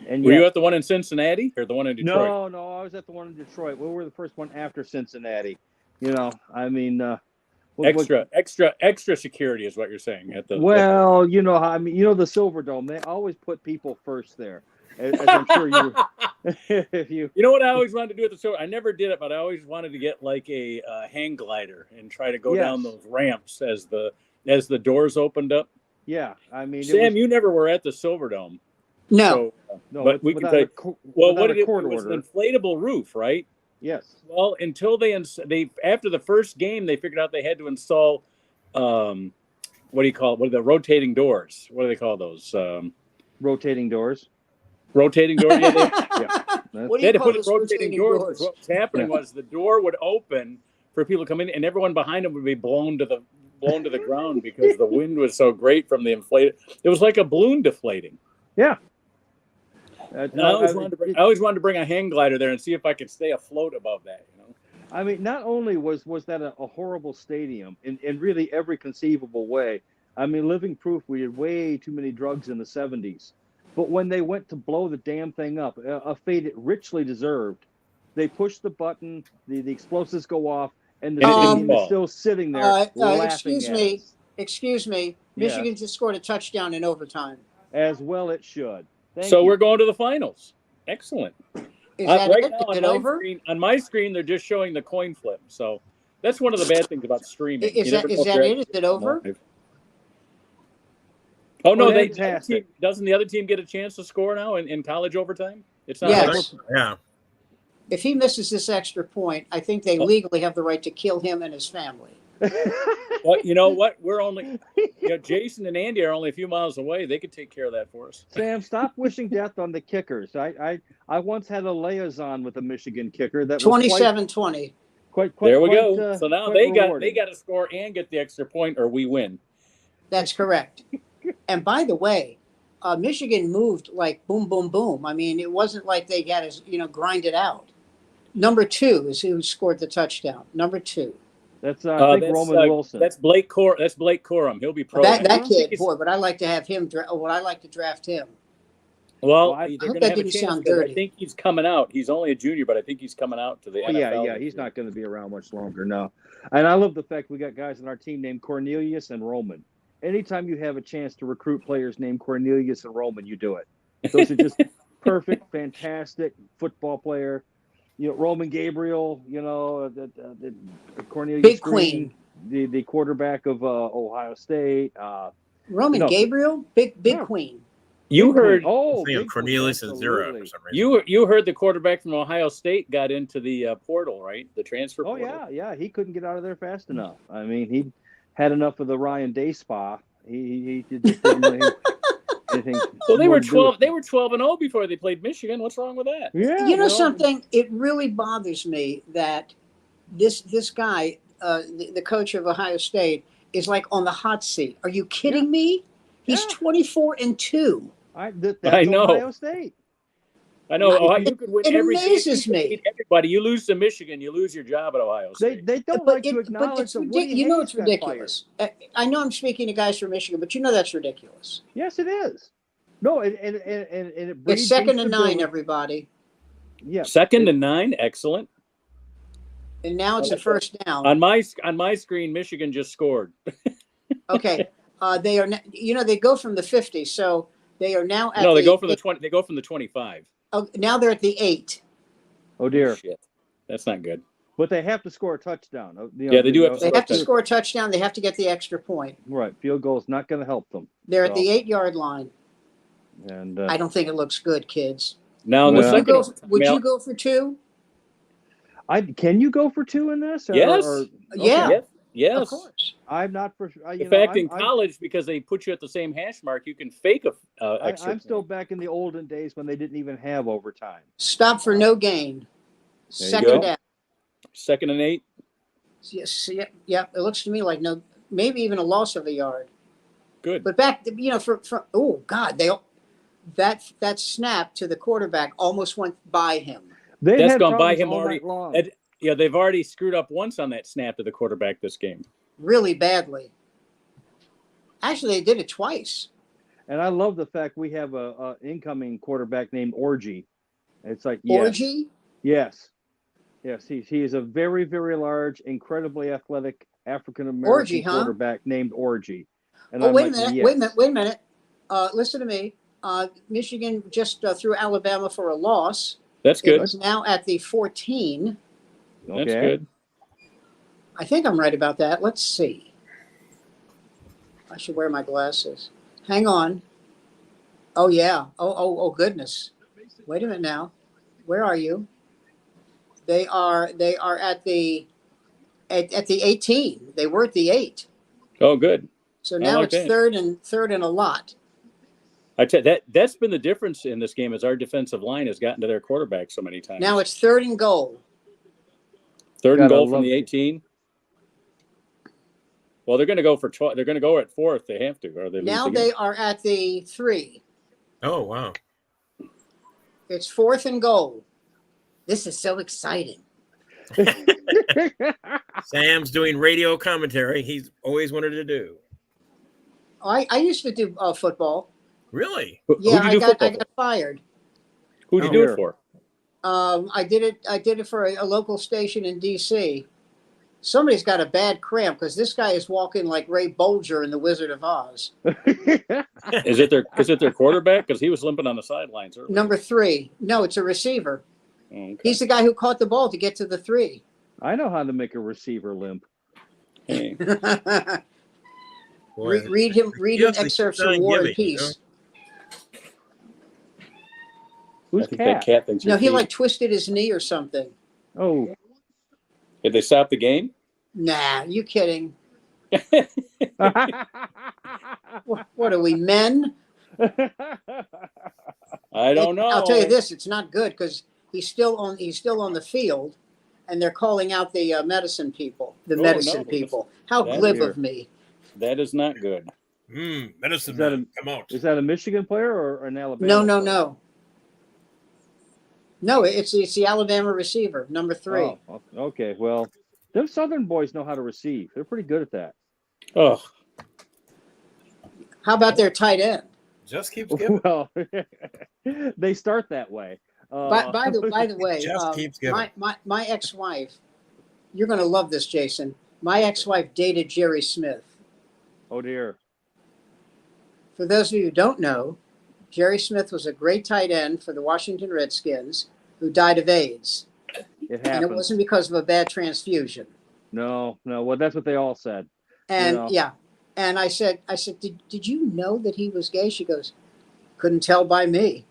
G: And
B: were you at the one in Cincinnati or the one in Detroit?
G: No, I was at the one in Detroit. We were the first one after Cincinnati. You know, I mean, extra security is what you're saying at the. Well, you know, I mean, you know, the Silver Dome. They always put people first there, as I'm sure you. If you.
B: You know what I always wanted to do at the Silver? I never did it, but I always wanted to get like a hang glider and try to go down those ramps as the doors opened up.
G: Yeah, I mean,
B: Sam, you never were at the Silver Dome.
D: No,
B: so, no, but we can say. Well, what did it was an inflatable roof, right?
G: Yes.
B: Well, until they after the first game, they figured out they had to install, what do you call it? What are the rotating doors? What do they call those?
G: Rotating doors.
B: Rotating doors. Yeah.
D: What do
B: they
D: you
B: had to
D: call
B: put
D: those
B: rotating doors. What was happening was the door would open for people to come in, and everyone behind them would be blown to the ground because the wind was so great from the inflated. It was like a balloon deflating.
G: Yeah.
B: I always wanted to bring a hang glider there and see if I could stay afloat above that. You know.
G: I mean, not only was that a horrible stadium in really every conceivable way. I mean, living proof we had way too many drugs in the 70s. But when they went to blow the damn thing up, a fate it richly deserved, they push the button, the explosives go off, and the stadium is still sitting there laughing
D: Excuse me. Michigan just scored a touchdown in overtime.
G: As well it should.
B: So we're going to the finals. Excellent.
D: Is that
B: Right
D: it?
B: now
D: Is it over?
B: on my screen, they're just showing the coin flip. So that's one of the bad things about streaming.
D: Is that it? Is it over?
B: Oh no,
G: Fantastic.
B: doesn't the other team get a chance to score now in college overtime? It's not.
D: Yes.
H: Yeah.
D: If he misses this extra point, I think they legally have the right to kill him and his family.
B: Well, you know what? We're only, Jason and Andy are only a few miles away. They could take care of that for us.
G: Sam, stop wishing death on the kickers. I once had a liaison with a Michigan kicker that was
D: 27-20.
G: quite
B: There we go. So now
G: quite
B: they
G: rewarding.
B: got to score and get the extra point, or we win.
D: That's correct. And by the way, Michigan moved like boom, boom, boom. I mean, it wasn't like they got to, grind it out. Number 2 is who scored the touchdown. Number 2.
G: That's I think Roman Wilson.
B: That's Blake Corum. He'll be pro.
D: That kid, boy, but I like to have him. I like to draft him.
B: Well,
D: I
B: they're
D: hope
B: going to
D: that
B: have a
D: didn't
B: chance.
D: sound dirty.
B: I think he's coming out. He's only a junior, but I think he's coming out to the NFL.
G: Yeah, he's not going to be around much longer. No, and I love the fact we got guys on our team named Cornelius and Roman. Anytime you have a chance to recruit players named Cornelius and Roman, you do it. Those are just perfect, fantastic football player. Roman Gabriel. The Cornelius
D: Big
G: Green,
D: Queen,
G: the quarterback of Ohio State.
D: Roman Gabriel, big Queen.
B: You heard?
H: Cornelius and Zero for some reason.
B: You heard the quarterback from Ohio State got into the portal, right? The transfer portal.
G: Oh yeah. He couldn't get out of there fast enough. I mean, he had enough of the Ryan Day spa. He just didn't know anything.
B: Well, they were 12. They were 12-0 before they played Michigan. What's wrong with that?
G: Yeah.
D: Something? It really bothers me that this guy, the coach of Ohio State, is like on the hot seat. Are you kidding me? He's 24-2.
G: That's
B: I know.
G: Ohio State.
B: I know. You could win every game.
D: Amazes me.
B: Everybody, you lose to Michigan, you lose your job at Ohio State.
G: They don't like to acknowledge that Woody Hayes
D: it's ridiculous. I know I'm speaking to guys from Michigan, but that's ridiculous.
G: Yes, it is. No, and it breeds
D: It's 2nd and 9,
G: instability.
D: everybody.
G: Yeah,
B: 2nd and 9, excellent.
D: And now it's a first down.
B: On my screen, Michigan just scored.
D: Okay, they are. They go from the 50, so they are now at.
B: No, they go from the 20. They go from the 25.
D: Oh, now they're at the 8.
G: Oh dear,
B: shit, that's not good.
G: But they have to score a touchdown.
B: Yeah, they do have to.
D: They have to score a touchdown. They have to get the extra point.
G: Right, field goal is not going to help them.
D: They're at the 8-yard line.
G: And
D: I don't think it looks good, kids.
B: Now, in the second,
D: would you go for 2?
G: Can you go for 2 in this?
B: Yes.
D: Yeah.
B: Yes.
D: Of course.
G: I'm not for.
B: In fact, in college, because they put you at the same hash mark, you can fake a extra.
G: I'm still back in the olden days when they didn't even have overtime.
D: Stop for no gain. Second down.
B: 2nd and 8.
D: Yes. Yeah. It looks to me like maybe even a loss of a yard.
B: Good.
D: But back, for oh God, that snap to the quarterback almost went by him.
B: That's gone by him already. They've already screwed up once on that snap to the quarterback this game.
D: Really badly. Actually, they did it twice.
G: And I love the fact we have a incoming quarterback named Orgy. It's like
D: Orgy?
G: Yes. He is a very, very large, incredibly athletic African American quarterback named Orgy. And
D: wait a minute. Listen to me. Michigan just threw Alabama for a loss.
B: That's good.
D: It's now at the 14.
B: Okay. That's good.
D: I think I'm right about that. Let's see. I should wear my glasses. Hang on. Oh yeah. Oh goodness. Wait a minute now. Where are you? They are at the 18. They were at the 8.
B: Oh, good.
D: So now it's third and a lot.
B: I tell you, that's been the difference in this game, is our defensive line has gotten to their quarterback so many times.
D: Now it's 3rd and goal.
B: 3rd and goal from the 18. Well, they're going to go for 12. They're going to go at 4th. They have to. Or
D: now they are at the 3.
H: Oh wow!
D: It's 4th and goal. This is so exciting.
H: Sam's doing radio commentary. He's always wanted to do.
D: I used to do football.
H: Really?
D: Yeah, I got fired.
B: Who'd you do it for?
D: I did it for a local station in D.C. somebody's got a bad cramp because this guy is walking like Ray Bolger in The Wizard of Oz.
B: Is it their quarterback? Because he was limping on the sidelines earlier.
D: Number 3. No, it's a receiver.
B: Okay.
D: He's the guy who caught the ball to get to the 3.
G: I know how to make a receiver limp.
B: Hey.
H: Boy,
D: read him
H: Yes,
D: excerpts
H: he's
D: from War and
H: giving, you
D: Peace.
G: Who's
B: I think
G: Cat?
B: that cat thinks
D: No,
B: you're
D: he
B: cute.
D: like twisted his knee or something.
G: Oh.
B: Did they stop the game?
D: Nah, you kidding? What are we, men?
B: I don't know.
D: I'll tell you this: it's not good because he's still on the field, and they're calling out the medicine people. How
B: That's
D: glib
G: weird.
D: of me!
B: That is not good.
H: Medicine
G: Is that
H: man, come out.
G: Is that a Michigan player or an Alabama?
D: No, it's the Alabama receiver, number 3.
G: Oh, okay. Well, them Southern boys know how to receive. They're pretty good at that.
B: Oh,
D: How about their tight end?
H: Just keeps giving.
G: Well, they start that way.
D: By the way,
H: Just keeps giving.
D: my ex-wife, you're going to love this, Jason. My ex-wife dated Jerry Smith.
G: Oh dear.
D: For those of you who don't know, Jerry Smith was a great tight end for the Washington Redskins who died of AIDS.
G: It
D: And
G: happens.
D: it wasn't because of a bad transfusion.
G: No. Well, that's what they all said.
D: And
G: know.
D: yeah. And I said, did you know that he was gay? She goes, couldn't tell by me.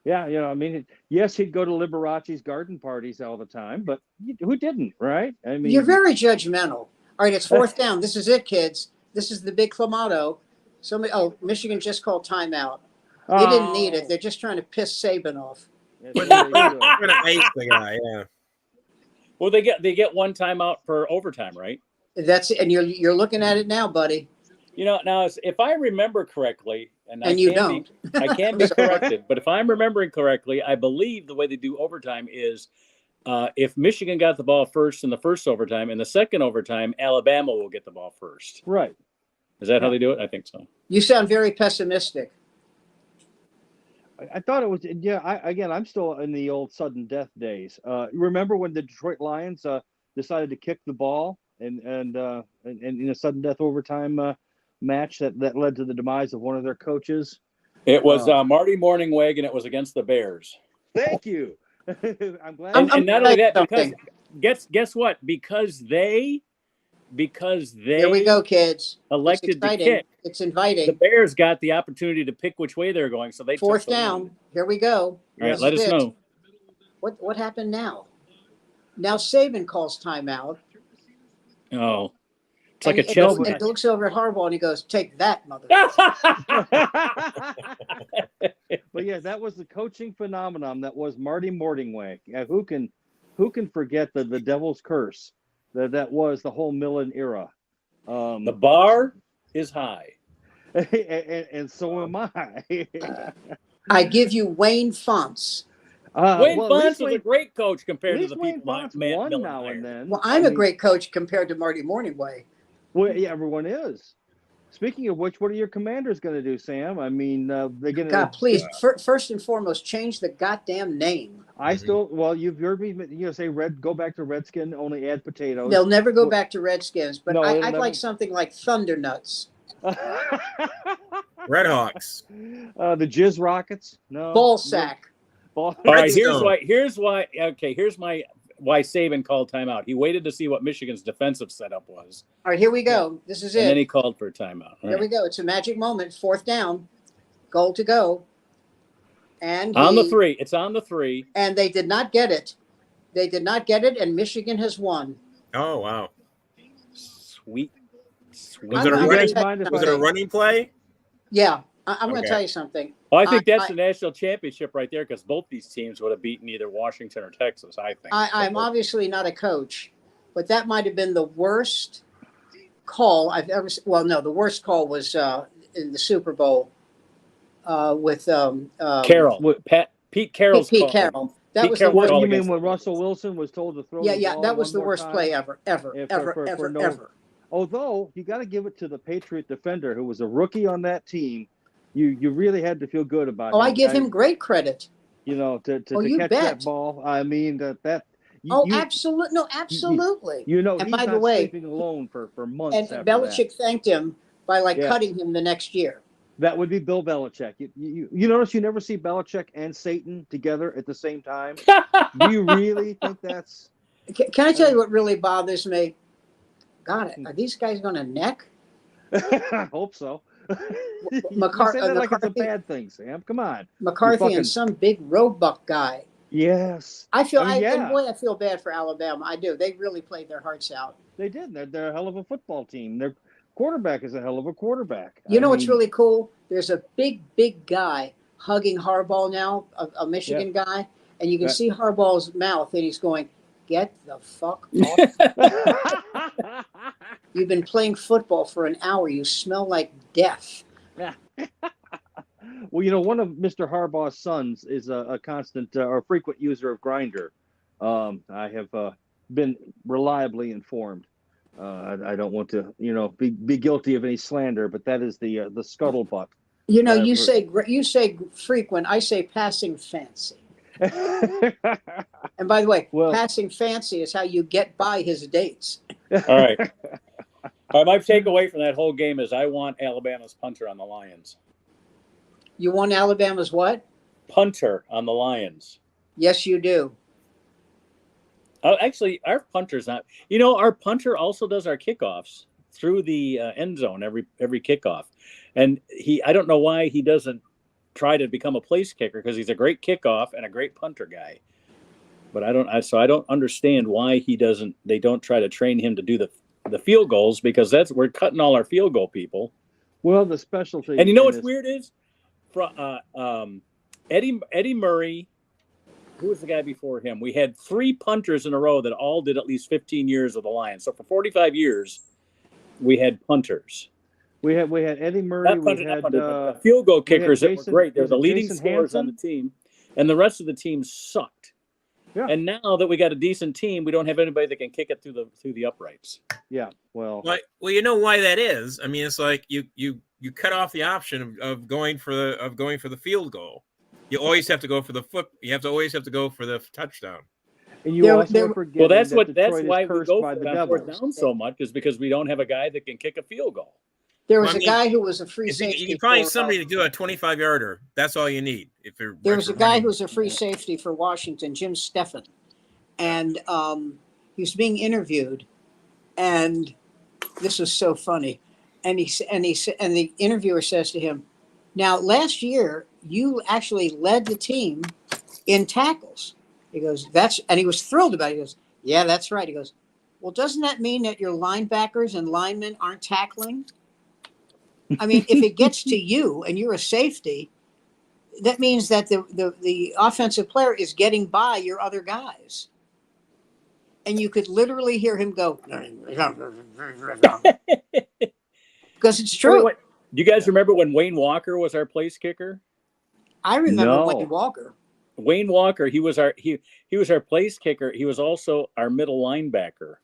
G: Yeah, I mean, yes, he'd go to Liberace's garden parties all the time, but who didn't, right? I mean,
D: You're very judgmental. All right, it's 4th down. This is it, kids. This is the big clamato. Michigan just called timeout. They didn't need it. They're just trying to piss Saban off.
G: Yes,
H: We're
G: they do.
H: gonna ace the guy. Yeah.
B: well, they get one timeout per overtime, right?
D: That's it. And you're looking at it now, buddy.
B: Now if I remember correctly,
D: And you don't.
B: I can be corrected, but if I'm remembering correctly, I believe the way they do overtime is if Michigan got the ball first in the first overtime, in the second overtime, Alabama will get the ball first.
G: Right.
B: Is that how they do it? I think so.
D: You sound very pessimistic.
G: I thought it was, yeah, I'm still in the old sudden death days. Remember when the Detroit Lions decided to kick the ball and in a sudden death overtime match that led to the demise of one of their coaches?
B: It was Marty Morningweg, and it was against the Bears.
G: Thank you. I'm glad.
B: And not only that, because
D: something.
B: guess what? Because they
D: Here we go, kids.
B: elected to kick.
D: It's
B: The
D: inviting.
B: Bears got the opportunity to pick which way they're going, so they
D: 4th
B: took the
D: down.
B: lead.
D: Here we go.
B: All right,
D: This
B: let
D: is
B: us
D: it.
B: know.
D: What happened now? Now Saban calls timeout.
B: Oh, it's like
D: And
B: a chess
D: and
B: match.
D: looks over at Harbaugh and he goes, "Take that, mother."
G: But yeah, that was the coaching phenomenon that was Marty Morningweg. Who can forget the Devil's curse that was the whole Millen era?
B: The bar is high.
G: and so am I.
D: I give you Wayne Fonts.
B: Wayne
G: well, at least
B: Fonts was a great coach compared to
G: least
B: the
G: Wayne
B: people
G: Fonts
B: Matt
G: won
B: Millen
G: now
B: hired.
G: and then.
D: Well,
G: I
D: I'm a
G: mean,
D: great coach compared to Marty Morningweg.
G: Well, yeah, everyone is. Speaking of which, what are your Commanders going to do, Sam? I mean, they're going to.
D: God, please, first and foremost, change the goddamn name.
G: You've heard me, say go back to Redskin, only add potatoes.
D: They'll never go back to Redskins, but
G: No,
D: I'd
G: it'll never-
D: like something like Thunder Nuts,
H: Redhawks.
G: The Jizz Rockets. No.
D: Ball Sack.
G: Ball.
B: All right,
H: Redstone.
B: here's why why Saban called timeout. He waited to see what Michigan's defensive setup was,
D: All right, here we go. This is
B: and then
D: it.
B: he called for a timeout. All
D: Here
B: right.
D: we go. It's a magic moment. 4th down, goal to go, and
B: On the 3, it's on the 3.
D: and they did not get it. They did not get it, and Michigan has won.
H: Oh wow.
B: Sweet.
H: Was it a
D: I'm
H: running?
D: gonna tell you
H: Was it a
D: something.
H: running play?
D: Yeah, I'm going
H: Okay.
D: to tell you something.
B: Well, I think that's
D: I-
B: the national championship right there because both these teams would have beaten either Washington or Texas. I think.
D: I'm obviously not a coach, but that might have been the worst call I've ever. Well, no, the worst call was in the Super Bowl with
B: Carroll, Pete Carroll's
D: Pete
B: call.
D: Carroll. That
B: Pete
D: was
B: Carroll
D: the
G: What
B: call
G: you mean
B: against
G: when
B: the
G: Russell Wilson was told to throw?
D: yeah,
G: the
D: yeah.
G: ball
D: That was
G: one
D: the
G: more
D: worst
G: time?
D: play ever.
G: Yeah, for no- Although you got to give it to the Patriot defender who was a rookie on that team. You really had to feel good about.
D: Oh,
G: him.
D: I give him great credit.
G: To
D: Oh, you
G: catch
D: bet.
G: that ball. I mean that
D: absolutely. No, absolutely.
G: You know,
D: And
G: he's
D: by the
G: not
D: way,
G: sleeping alone for months
D: and
G: after
D: Belichick thanked him by
G: Yeah.
D: cutting him the next year.
G: That would be Bill Belichick. You notice you never see Belichick and Satan together at the same time. Do you really think that's?
D: Can I tell you what really bothers me? God, are these guys going to neck?
G: I hope so. You say that like it's a bad thing, Sam. Come on.
D: McCarthy and some big roebuck guy.
G: Yes.
D: I feel,
G: yeah.
D: boy, I feel bad for Alabama. I do. They really played their hearts out.
G: They did. They're a hell of a football team. Their quarterback is a hell of a quarterback.
D: You know what's really cool? There's a big guy hugging Harbaugh now, a Michigan guy, and you can see Harbaugh's mouth, and he's going, "Get the fuck off." You've been playing football for an hour. You smell like death.
G: Well, you know, one of Mr. Harbaugh's sons is a constant or frequent user of Grindr. I have been reliably informed. I don't want to, be guilty of any slander, but that is the scuttlebutt.
D: You know, you say frequent. I say passing fancy. And by the way, passing fancy is how you get by his dates.
B: All right. My takeaway from that whole game is I want Alabama's punter on the Lions.
D: You want Alabama's what?
B: Punter on the Lions.
D: Yes, you do.
B: Actually, our punter's not. You know, our punter also does our kickoffs through the end zone every kickoff, and I don't know why he doesn't try to become a place kicker, because he's a great kickoff and a great punter guy. But I don't understand why they don't try to train him to do the field goals, because we're cutting all our field goal people.
G: Well, the specialty.
B: And you know what's weird is, Eddie Murray. Who was the guy before him? We had 3 punters in a row that all did at least 15 years with the Lions. So for 45 years, we had punters.
G: We had Eddie Murray.
B: But field goal kickers that were great. They're the leading scorers on the team, and the rest of the team sucked. Yeah. And now that we got a decent team, we don't have anybody that can kick it through the uprights.
G: Yeah. Well,
H: you know why that is. I mean, it's like you cut off the option of going for the field goal. You always have to go for the foot. You always have to go for the touchdown.
G: And you also forget.
B: Well, that's why we go for that fourth down so much, is because we don't have a guy that can kick a field goal.
D: There was a guy who was a free safety.
H: You find somebody to do a 25-yarder. That's all you need.
D: There was a guy who was a free safety for Washington, Jim Steffen, and he was being interviewed, and this was so funny. And the interviewer says to him, "Now, last year you actually led the team in tackles." He goes, and he was thrilled about it. He goes, "Yeah, that's right." He goes, "Well, doesn't that mean that your linebackers and linemen aren't tackling? I mean, if it gets to you and you're a safety, that means that the offensive player is getting by your other guys." And you could literally hear him go, because it's true.
B: Do you guys remember when Wayne Walker was our place kicker?
D: I remember Wayne Walker.
B: Wayne Walker, he was our place kicker. He was also our middle linebacker.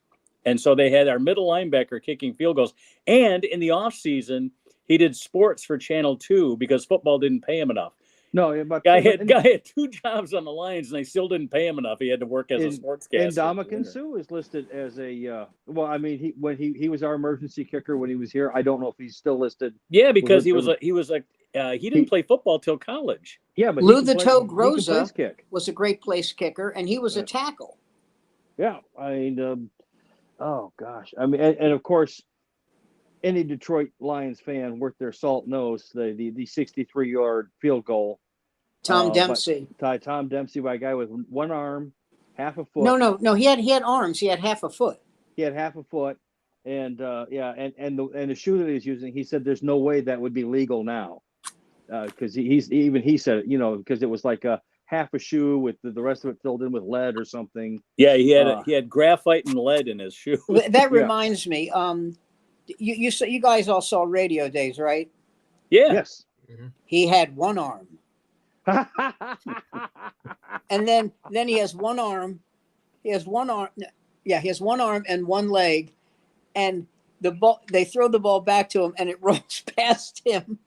B: And so they had our middle linebacker kicking field goals. And in the off season, he did sports for Channel 2 because football didn't pay him enough.
G: No, but
B: guy had 2 jobs on the Lions, and they still didn't pay him enough. He had to work as a sportscaster.
G: And Dominican Sue is listed as a he was our emergency kicker when he was here. I don't know if he's still listed.
B: Yeah, because he didn't play football till college.
G: Yeah, but
D: Lou the Toad Rosa was a great place kicker, and he was a tackle.
G: Yeah, I mean, oh gosh, I mean, and of course, any Detroit Lions fan worth their salt knows the 63-yard field goal.
D: Tom Dempsey.
G: Tom Dempsey by a guy with one arm, half a foot.
D: No. He had arms. He had half a foot.
G: He had half a foot, and the shoe that he was using, he said there's no way that would be legal now, because he said it, because it was like a half a shoe with the rest of it filled in with lead or something.
B: Yeah, he had graphite and lead in his shoe.
D: That reminds me. You guys all saw Radio Days, right?
B: Yeah.
G: Yes.
H: Mm-hmm.
D: He had one arm. And then he has one arm. He has one arm. Yeah, he has one arm and one leg, and the ball. They throw the ball back to him, and it rolls past him.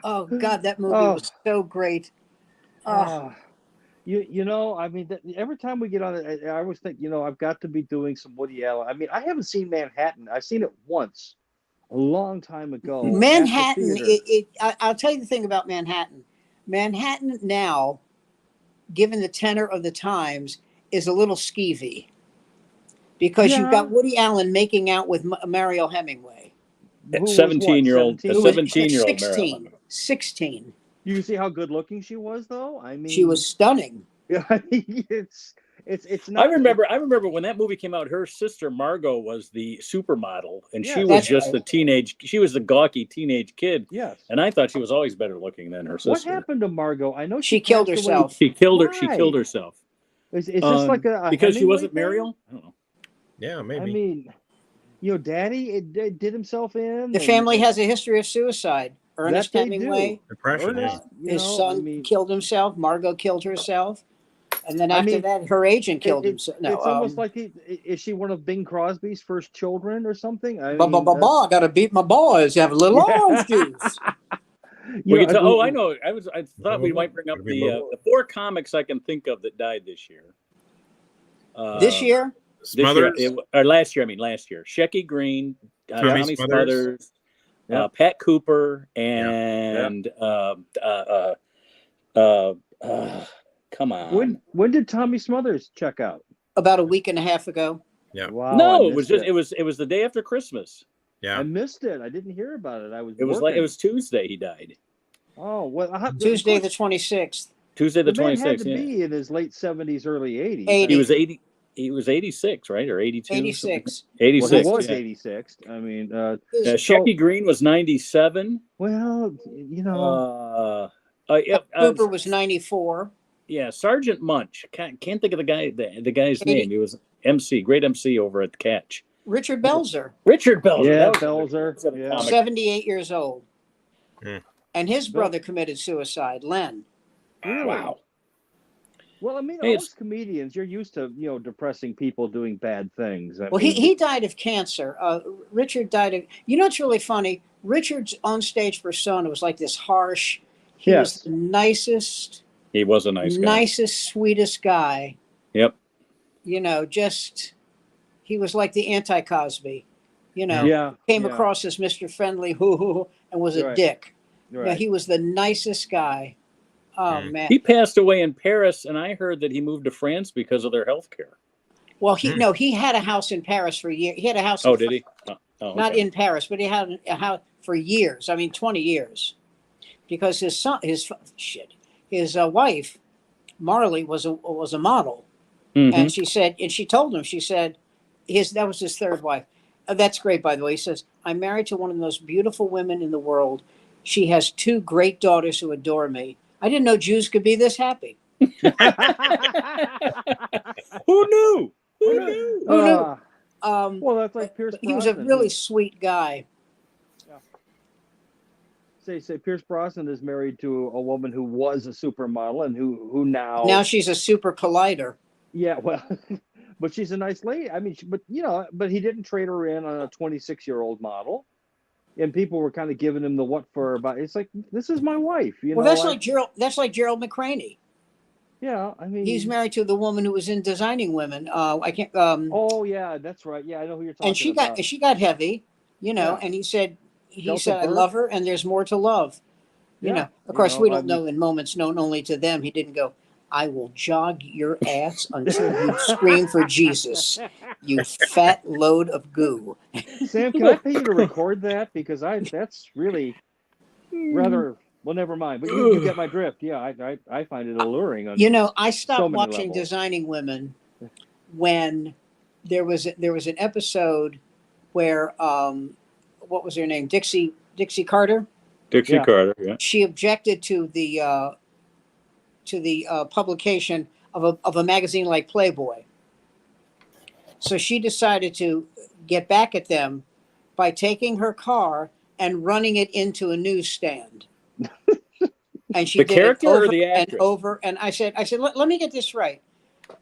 D: Oh God, that movie was so great.
G: You know, I mean, every time we get on it, I always think, I've got to be doing some Woody Allen. I mean, I haven't seen Manhattan. I've seen it once, a long time ago at the
D: Manhattan,
G: theater.
D: I'll tell you the thing about Manhattan. Manhattan now, given the tenor of the times, is a little skeevy because you've got
G: Yeah.
D: Woody Allen making out with Mariel Hemingway.
G: Who was
B: 17-year-old, a 17-year-old Mariel
D: 16.
B: Hemingway.
D: 16.
G: You see how good looking she was, though? I mean,
D: She was stunning.
G: Yeah, it's
B: I
G: not.
B: remember when that movie came out. Her sister Margot was the supermodel, and she
G: Yes.
B: was
D: That's
B: just
D: right.
B: the teenage. She was the gawky teenage kid,
G: Yes.
B: and I thought she was always better looking than her sister.
G: What happened to Margot? I know
D: She killed
G: passed away.
D: herself.
B: She killed her. She
G: Why?
B: killed herself.
G: Is this like a
B: because she
G: Hemingway
B: wasn't
G: thing?
B: Muriel? I don't know.
H: Yeah, maybe.
G: I mean, Daddy did himself in.
D: The family has a history of suicide. Ernest
G: they
D: Hemingway,
H: Depression.
G: Ernest,
D: his son killed himself. Margot killed herself. And then
G: I
D: after
G: mean,
D: that, her agent killed himself. No,
G: it's almost like is she one of Bing Crosby's first children or something? I
D: I gotta beat my boys. Have a little orange juice.
B: We can tell. Oh, I know. I thought we might bring up the 4 comics I can think of that died this year.
D: This year?
H: Smothers?
B: Or last year. I mean, last year. Shecky Green, Tommy Smothers, Pat Cooper, and come on.
G: When did Tommy Smothers check out?
D: About a week and a half ago.
H: Yeah.
G: Wow.
B: No, it was the day after Christmas.
H: Yeah.
G: I missed it. I didn't hear about it.
B: It was Tuesday he died.
G: Oh, well,
D: Tuesday the 26th.
B: Tuesday the 26th.
G: Had to be in his late 70s, early 80s.
D: 80.
B: He was 80. He was 86, right, or 82?
D: 86.
B: 86.
G: Well, he was 86. I mean,
B: Shecky Green was 97.
G: Well,
D: Cooper was 94.
B: Yeah, Sergeant Munch. Can't think of the guy's name. He was great MC over at Catch.
D: Richard Belzer.
G: Yeah, Belzer.
D: 78 years old.
H: Mm.
D: And his brother committed suicide, Len.
G: Really?
B: Wow.
G: Well, I mean, most comedians, you're used to, depressing people doing bad things. I mean,
D: he died of cancer. Richard died of, what's really funny? Richard's onstage persona was like this harsh. He was the nicest.
B: He was a nice guy.
D: Nicest, sweetest guy.
B: Yep.
D: He was like the anti-Cosby. Came across as Mr. Friendly, and was a dick.
G: Right.
D: Yeah, he was the nicest guy. Oh man.
B: He passed away in Paris, and I heard that he moved to France because of their health care.
D: Well, he had a house in Paris for years. He had a house.
B: Did he?
D: Not in Paris, but he had a house for years. I mean, 20 years, because his wife, Marley, was a model, and she told him, that was his third wife. That's great, by the way. He says, I'm married to one of the most beautiful women in the world. She has 2 great daughters who adore me. I didn't know Jews could be this happy.
B: Who knew?
G: Well, that's like Pierce Brosnan.
D: He was a really sweet guy.
G: Yeah. Say Pierce Brosnan is married to a woman who was a supermodel and who now...
D: Now she's a super collider.
G: Yeah, well, but she's a nice lady. I mean, but he didn't trade her in on a 26-year-old model. And people were kind of giving him the what for about. It's like, this is my wife.
D: That's like Gerald McCraney.
G: Yeah, I mean,
D: he's married to the woman who was in Designing Women. I can't.
G: Oh yeah, that's right. Yeah, I know who you're talking about.
D: And she got heavy, And he said, I love her, and there's more to love. Of course, we don't know in moments known only to them. He didn't go, I will jog your ass until you scream for Jesus, you fat load of goo.
G: Sam, can I pay you to record that? Because that's really rather, well, never mind. But you get my drift. Yeah, I find it alluring.
D: I stopped watching
G: levels.
D: Designing Women when there was an episode where, what was her name? Dixie Carter?
B: Dixie Carter, yeah.
D: She objected to the publication of a magazine like Playboy. So she decided to get back at them by taking her car and running it into a newsstand. And she
B: the
D: did
B: character
D: it over
B: or the actress?
D: and over. And I said, let me get this right.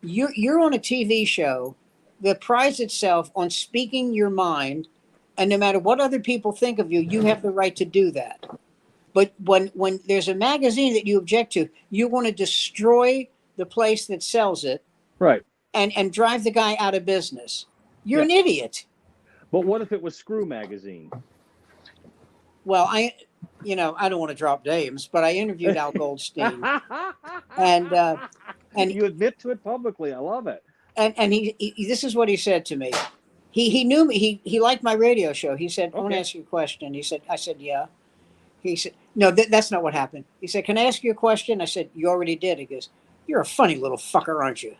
D: You're on a TV show that prides itself on speaking your mind, and no matter what other people think of you, you have the right to do that. But when there's a magazine that you object to, you want to destroy the place that sells it
G: Right.
D: and drive the guy out of business. You're
G: Yeah.
D: an idiot.
G: But what if it was Screw Magazine?
D: Well, I don't want to drop names, but I interviewed Al Goldstein, and
G: you admit to it publicly. I love it.
D: And he this is what he said to me. He knew me. He liked my radio show. He said, "I want to
G: Okay.
D: ask you a question." I said, "Yeah." He said, "No, that's not what happened." He said, "Can I ask you a question?" I said, "You already did." He goes, "You're a funny little fucker, aren't you?"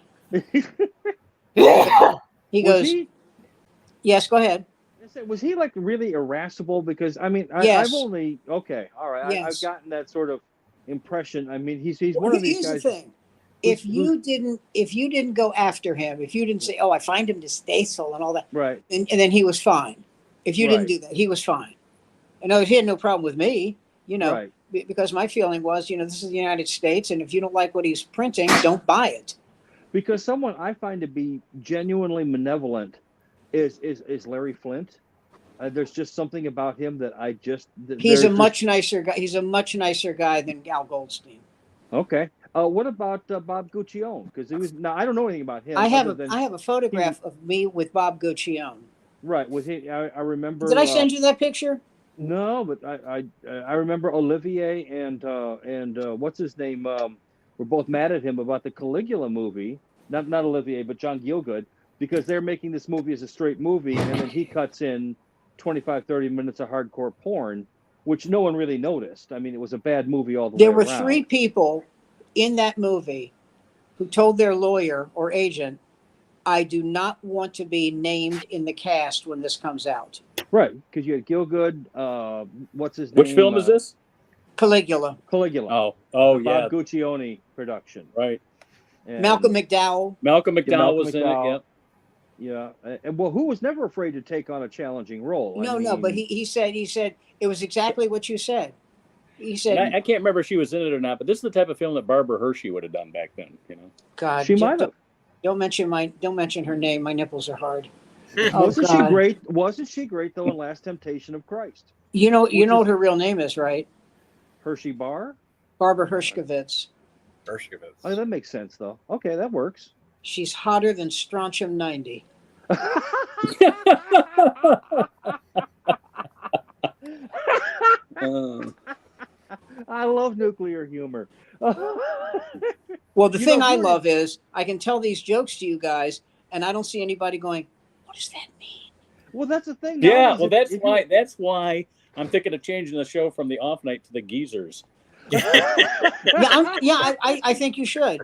D: He goes, "Yes, go ahead."
G: Was he like really irascible? Because I mean,
D: Yes.
G: I've only all right.
D: Yes.
G: I've gotten that sort of impression. I mean, he's
D: Well,
G: one of these
D: here's
G: guys.
D: the thing. If you didn't go after him, if you didn't say, "Oh, I find him distasteful" and all that,
G: Right.
D: and then he was fine. If you didn't
G: Right.
D: do that, he was fine. In other words, he had no problem with me,
G: Right.
D: because my feeling was, this is the United States, and if you don't like what he's printing, don't buy it.
G: Because someone I find to be genuinely malevolent is Larry Flint. There's just something about him that I just.
D: He's a much nicer guy. He's a much nicer guy than Al Goldstein.
G: Okay. What about Bob Guccione? Because he was. Now I don't know anything about him.
D: I have a photograph of me with Bob Guccione.
G: Right. With him, I remember.
D: Did I send you that picture?
G: No, but I remember Olivier and what's his name? Were both mad at him about the Caligula movie. Not Olivier, but John Gielgud, because they're making this movie as a straight movie, and then he cuts in 25, 30 minutes of hardcore porn, which no one really noticed. I mean, it was a bad movie all the way
D: There were
G: around.
D: 3 people in that movie who told their lawyer or agent, "I do not want to be named in the cast when this comes out."
G: Right, because you had Gielgud. What's his name?
B: Which film is this?
D: Caligula.
G: Caligula.
B: Oh, yeah.
G: Bob Guccione production.
B: Right.
G: And
D: Malcolm McDowell.
B: Malcolm McDowell
G: Malcolm
B: was in it.
G: McDowell.
B: Yep.
G: Yeah, and well, who was never afraid to take on a challenging role?
D: No, but he said it was exactly what you said. He said,
B: And I can't remember if she was in it or not, but this is the type of film that Barbara Hershey would have done back then.
D: "God,
G: she might have.
D: Don't mention her name. My nipples are hard."
G: Wasn't she
D: God.
G: great? Wasn't she great though in Last Temptation of Christ?
D: You know what her real name is, right?
G: Hershey Bar?
D: Barbara Hershkovitz.
G: Oh, that makes sense though. Okay, that works.
D: She's hotter than strontium 90.
G: I love nuclear humor.
D: Well, the thing I love is I can tell these jokes to you guys, and I don't see anybody going, "What does that mean?"
G: Well, that's the thing.
B: Yeah, well, that's why I'm thinking of changing the show from the off night to the geezers.
D: I think you should.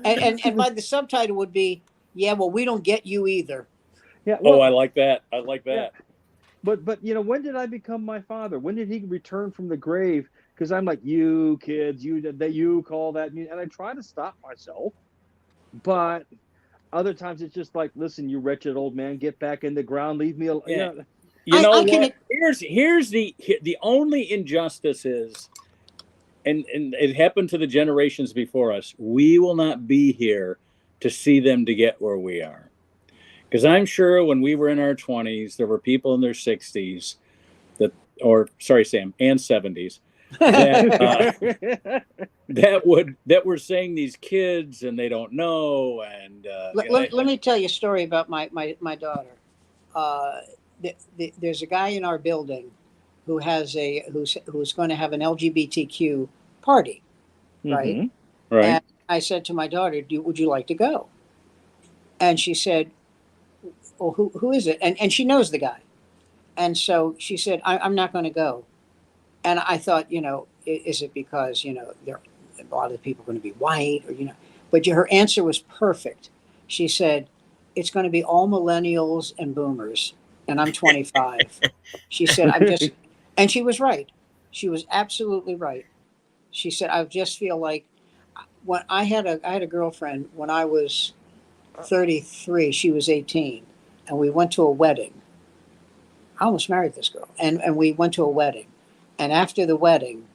D: And by the subtitle would be, "Yeah, well, we don't get you either."
G: Yeah. Well,
B: I like that. Yeah.
G: But when did I become my father? When did he return from the grave? Because I'm like, you kids, you call that, and I try to stop myself, but other times it's just like, listen, you wretched old man, get back in the ground, leave me alone.
B: Yeah. You know what? Here's the only injustice is, and it happened to the generations before us. We will not be here to see them to get where we are. Because I'm sure when we were in our 20s, there were people in their 60s and 70s that were saying these kids and they don't know. And
D: let me tell you a story about my daughter. There's a guy in our building who who's going to have an LGBTQ party, right?
B: Mm-hmm. Right.
D: And I said to my daughter, "Would you like to go?" And she said, "Well, who is it?" And she knows the guy. And so she said, I'm not going to go. And I thought, is it because, there a lot of the people are going to be white or, but her answer was perfect. She said, "It's going to be all millennials and boomers. And I'm 25. She said, and she was right. She was absolutely right. She said, "I just feel like when I had a girlfriend when I was 33, she was 18. And we went to a wedding. I almost married this girl. And we went to a wedding. And after the wedding,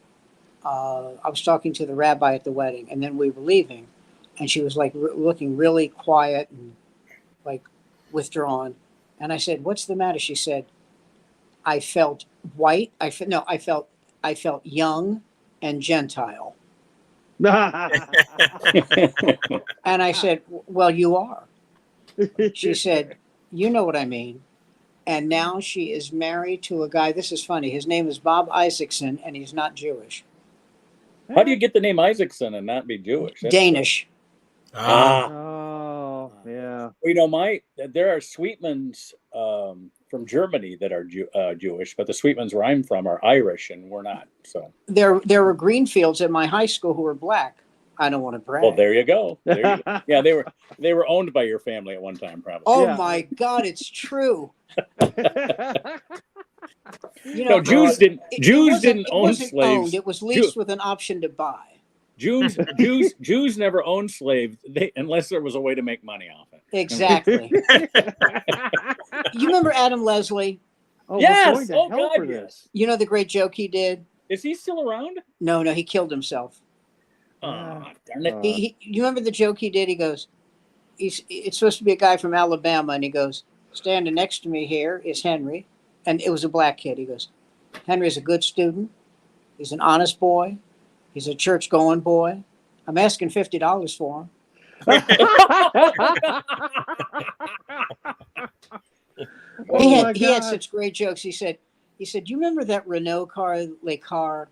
D: I was talking to the rabbi at the wedding. And then we were leaving. And she was like looking really quiet and like withdrawn. And I said, "What's the matter?" She said, "I felt white. I felt young and Gentile." And I said, well, you are. She said, you know what I mean. And now she is married to a guy. This is funny. His name is Bob Isaacson, and he's not Jewish.
B: How do you get the name Isaacson and not be Jewish?
D: Danish.
G: Oh, yeah.
B: There are Sweetmans from Germany that are Jewish, but the Sweetmans where I'm from are Irish, and we're not. So
D: There were Greenfields at my high school who were black. I don't want to brag.
B: well, there you go. Yeah, they were owned by your family at one time, probably.
D: Oh
G: Yeah.
D: my God, it's true.
B: No, Jews didn't own slaves.
D: Owned. It was leased with an option to buy.
B: Jews never owned slaves unless there was a way to make money off it.
D: Exactly. You remember Adam Leslie?
G: Oh,
B: Yes!
G: we're going to
B: Oh,
G: hell
B: God,
G: for
B: yes.
G: this.
D: You know the great joke he did?
B: Is he still around?
D: No, he killed himself.
B: Oh, darn it.
D: You remember the joke he did? He goes, it's supposed to be a guy from Alabama, and he goes, standing next to me here is Henry, and it was a black kid. He goes, Henry's a good student. He's an honest boy. He's a church-going boy. I'm asking $50 for him. He had such great jokes. He said, you remember that Renault car, Le Car?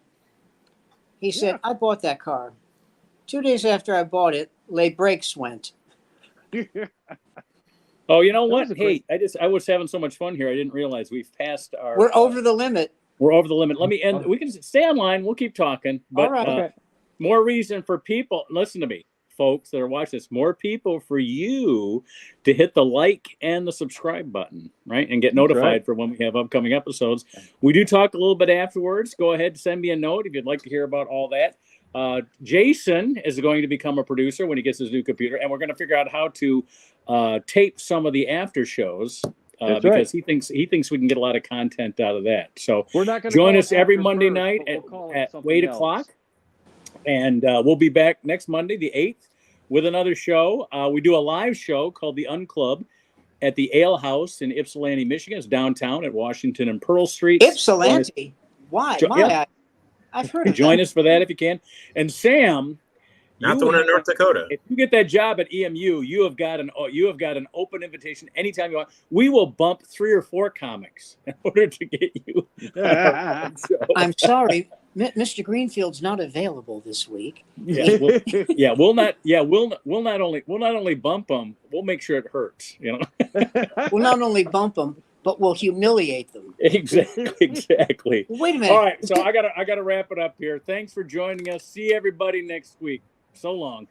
D: He said, I bought that car. 2 days after I bought it, Le brakes went.
B: Oh, you know what? Hey, I was having so much fun here. I didn't realize we've passed our.
D: We're over the limit.
B: We're over the limit. Let me end. We can stay online. We'll keep talking. But
D: all right.
B: More reason for people. Listen to me, folks that are watching this. More people for you to hit the like and the subscribe button, right? And get notified for when we have upcoming episodes. We do talk a little bit afterwards. Go ahead and send me a note if you'd like to hear about all that. Jason is going to become a producer when he gets his new computer, and we're going to figure out how to tape some of the after shows because he thinks we can get a lot of content out of that. So
G: we're not going to
B: join us every Monday night at 8 o'clock, and we'll be back next Monday, the 8th, with another show. We do a live show called The Unclub at the Ale House in Ypsilanti, Michigan. It's downtown at Washington and Pearl Street.
D: Ypsilanti? Why? I've heard of
B: Join us for that if you can. And Sam,
H: not the one in North Dakota.
B: If you get that job at EMU, you have got an open invitation anytime you want. We will bump 3 or 4 comics in order to get you.
D: I'm sorry, Mr. Greenfield's not available this week.
B: We'll not only bump them, we'll make sure it hurts. You know,
D: we'll not only bump them, but we'll humiliate them.
B: Exactly.
D: Wait a minute.
B: All right, so I gotta wrap it up here. Thanks for joining us. See everybody next week. So long.